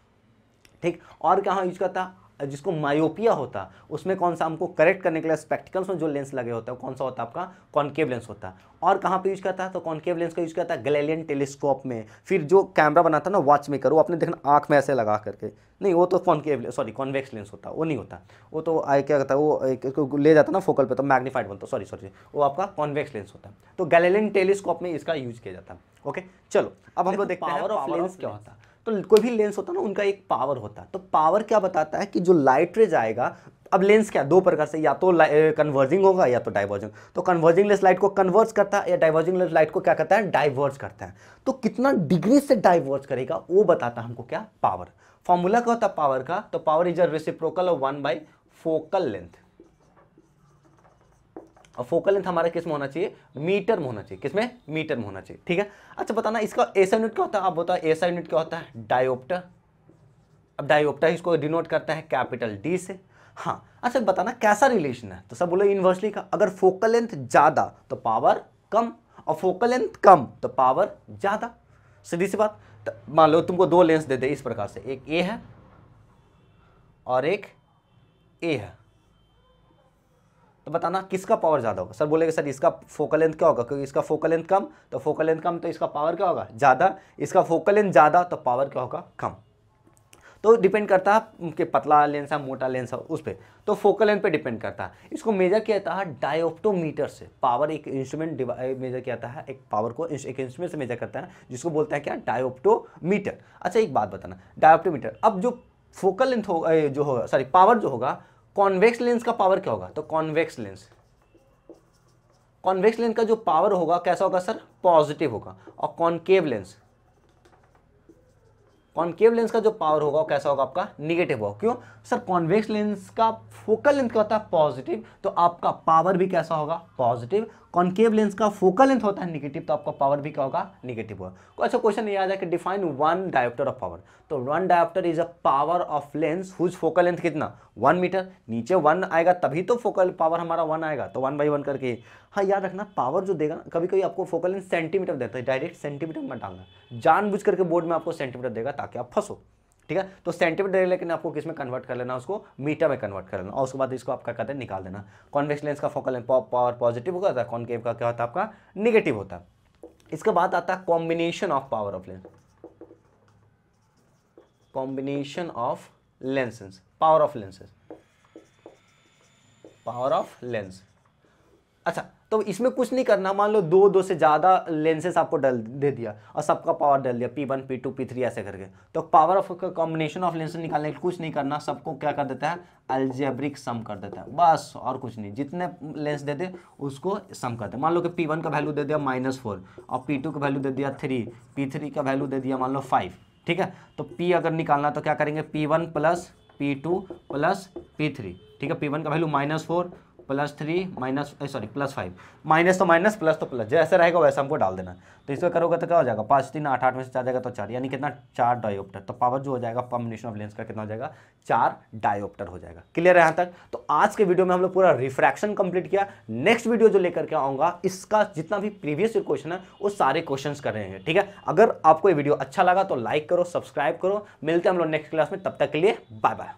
ठीक। और कहाँ यूज करता है, जिसको मायोपिया होता है उसमें कौन सा, हमको करेक्ट करने के लिए स्पेक्टिकल्स में जो लेंस लगे होता है कौन सा होता है आपका, कॉनकेव लेंस होता है। और कहाँ पे यूज करता है, तो कॉनकेव लेंस का यूज करता है गैलीलियन टेलीस्कोप में। फिर जो कैमरा बनाता है ना वॉच मेकर, वो आपने देखना आंख में ऐसे लगा करके, नहीं वो तो कॉन्वेक्स लेंस होता है, वो नहीं होता, वो तो क्या कहता है, वो ले जाता है ना फोकल पे तो मैग्नीफाइड बनता है, वो आपका कॉन्वेक्स लेंस होता है। तो गैलीलियन टेलीस्कोप में इसका यूज किया जाता है। ओके, चलो अब हम लोग देखते हैं पावर ऑफ लेंस क्या होता है। तो कोई भी लेंस होता है ना, उनका एक पावर होता है। तो पावर क्या बताता है कि जो लाइट रे जाएगा, अब लेंस क्या, दो प्रकार से, या तो कन्वर्जिंग होगा या तो डाइवर्जिंग। तो कन्वर्जिंग लेंस लाइट को कन्वर्ज करता है, या डाइवर्जिंग लेंस लाइट को क्या करता है, डाइवर्ज करता है। तो कितना डिग्री से डाइवर्ज करेगा वो बताता है हमको क्या, पावर। फॉर्मूला क्या होता है पावर का, तो power is a reciprocal of 1 bye focal length. और फोकल लेंथ हमारा किस में होना चाहिए, मीटर में होना चाहिए, किसमें, मीटर में होना चाहिए, ठीक है। अच्छा बताना इसका एसआई यूनिट क्या होता है, आप बताओ एसआई यूनिट क्या होता है, डायोप्टर। अब डायोप्टर इसको डिनोट करता है कैपिटल डी से। हाँ, अच्छा बताना कैसा रिलेशन है, तो सब बोलो इनवर्सली का। अगर फोकल लेंथ ज्यादा तो पावर कम, और फोकल लेंथ कम तो पावर ज्यादा, सीधी सी बात। मान लो तुमको दो लेंस दे दे इस प्रकार से, एक ए है और एक ए है, तो बताना किसका पावर ज़्यादा होगा। सर बोलेगा सर इसका फोकल लेंथ क्या होगा, क्योंकि इसका फोकल लेंथ कम, तो फोकल लेंथ कम तो इसका पावर क्या होगा ज़्यादा, इसका फोकल लेंथ ज़्यादा तो पावर क्या होगा कम। तो डिपेंड करता है कि पतला लेंस है मोटा लेंस है उस पर, तो फोकल लेंथ पे डिपेंड करता है। इसको मेजर किया जाता है डायोप्टोमीटर से। पावर एक इंस्ट्रूमेंट मेजर किया जाता है, एक पावर को एक इंस्ट्रूमेंट से मेजर करता है जिसको बोलते हैं क्या, डायोप्टोमीटर। अच्छा एक बात बताना, डायोप्टोमीटर, अब जो फोकल लेंथ होगा जो होगा सॉरी पावर जो होगा, कॉन्वेक्स लेंस का पावर क्या होगा, तो कॉन्वेक्स लेंस का जो पावर होगा कैसा होगा सर, पॉजिटिव होगा। और कॉन्केव लेंस का जो पावर होगा वो कैसा होगा आपका, निगेटिव होगा। क्यों सर, कॉन्वेक्स लेंस का फोकल लेंथ क्या होता है, पॉजिटिव, तो आपका पावर भी कैसा होगा, पॉजिटिव। कॉन्केव लेंस का फोकल लेंथ होता है निगेटिव, तो आपका पावर भी क्या होगा, निगेटिव होगा। अच्छा क्वेश्चन याद है कि define one dioptre of power, तो one dioptre is a power of lens whose focal length कितना, 1 मीटर। नीचे 1 आएगा तभी तो फोकल पावर हमारा 1 आएगा, तो 1/1 करके। हाँ याद रखना, पावर जो देगा कभी कभी आपको फोकल लेंथ सेंटीमीटर देता है, डायरेक्ट सेंटीमीटर मत डालना, जानबूझ करके बोर्ड में आपको सेंटीमीटर देगा ताकि आप फंसो, ठीक है। तो सेंटीमीटर लेकिन आपको किस में कन्वर्ट कर लेना, उसको मीटर में कन्वर्ट कर लेना, और उसके बाद इसको आप क्या कहते हैं, निकाल देना। कॉन्वेक्स लेंस का फोकल लेंथ पावर पॉजिटिव होता है, कॉन्केव का क्या होता है आपका, निगेटिव होता है। इसके बाद आता है combination of power of lens, combination of lenses, power of lenses, power of lens. अच्छा तो इसमें कुछ नहीं करना, मान लो दो से ज़्यादा लेंसेस आपको दे दिया और सबका पावर डाल दिया, P1 P2 P3 ऐसे करके, तो power of combination of lenses निकालने के लिए कुछ नहीं करना, सबको क्या कर देता है, अलजेब्रिक सम कर देता है, बस और कुछ नहीं। जितने लेंस दे दे उसको सम कर दे। मान लो कि P1 का वैल्यू दे दिया -4 और P2 का वैल्यू दे दिया 3, P3 का वैल्यू दे दिया मान लो 5, ठीक है। तो P अगर निकालना तो क्या करेंगे, P1 plus P2 plus P3, ठीक है। P1 का वैल्यू -4 +3 +5, माइनस तो माइनस प्लस तो प्लस, जैसे रहेगा वैसा हमको डाल देना। तो इसमें करोगे तो क्या हो जाएगा, 5 3 8 8 में से 4 जाएगा तो 4, यानी कितना, 4 डायोप्टर। तो पावर जो हो जाएगा कॉम्बिनेशन ऑफ लेंस का कितना हो जाएगा, 4 डायोप्टर हो जाएगा। क्लियर है यहाँ तक। तो आज के वीडियो में हम लोग पूरा रिफ्रैक्शन कंप्लीट किया। नेक्स्ट वीडियो जो लेकर के आऊँगा, इसका जितना भी प्रीवियस ईयर क्वेश्चन है वो सारे क्वेश्चन कर रहे हैं, ठीक है। अगर आपको ये वीडियो अच्छा लगा तो लाइक करो, सब्सक्राइब करो। मिलते हैं हम लोग नेक्स्ट क्लास में, तब तक के लिए बाय बाय।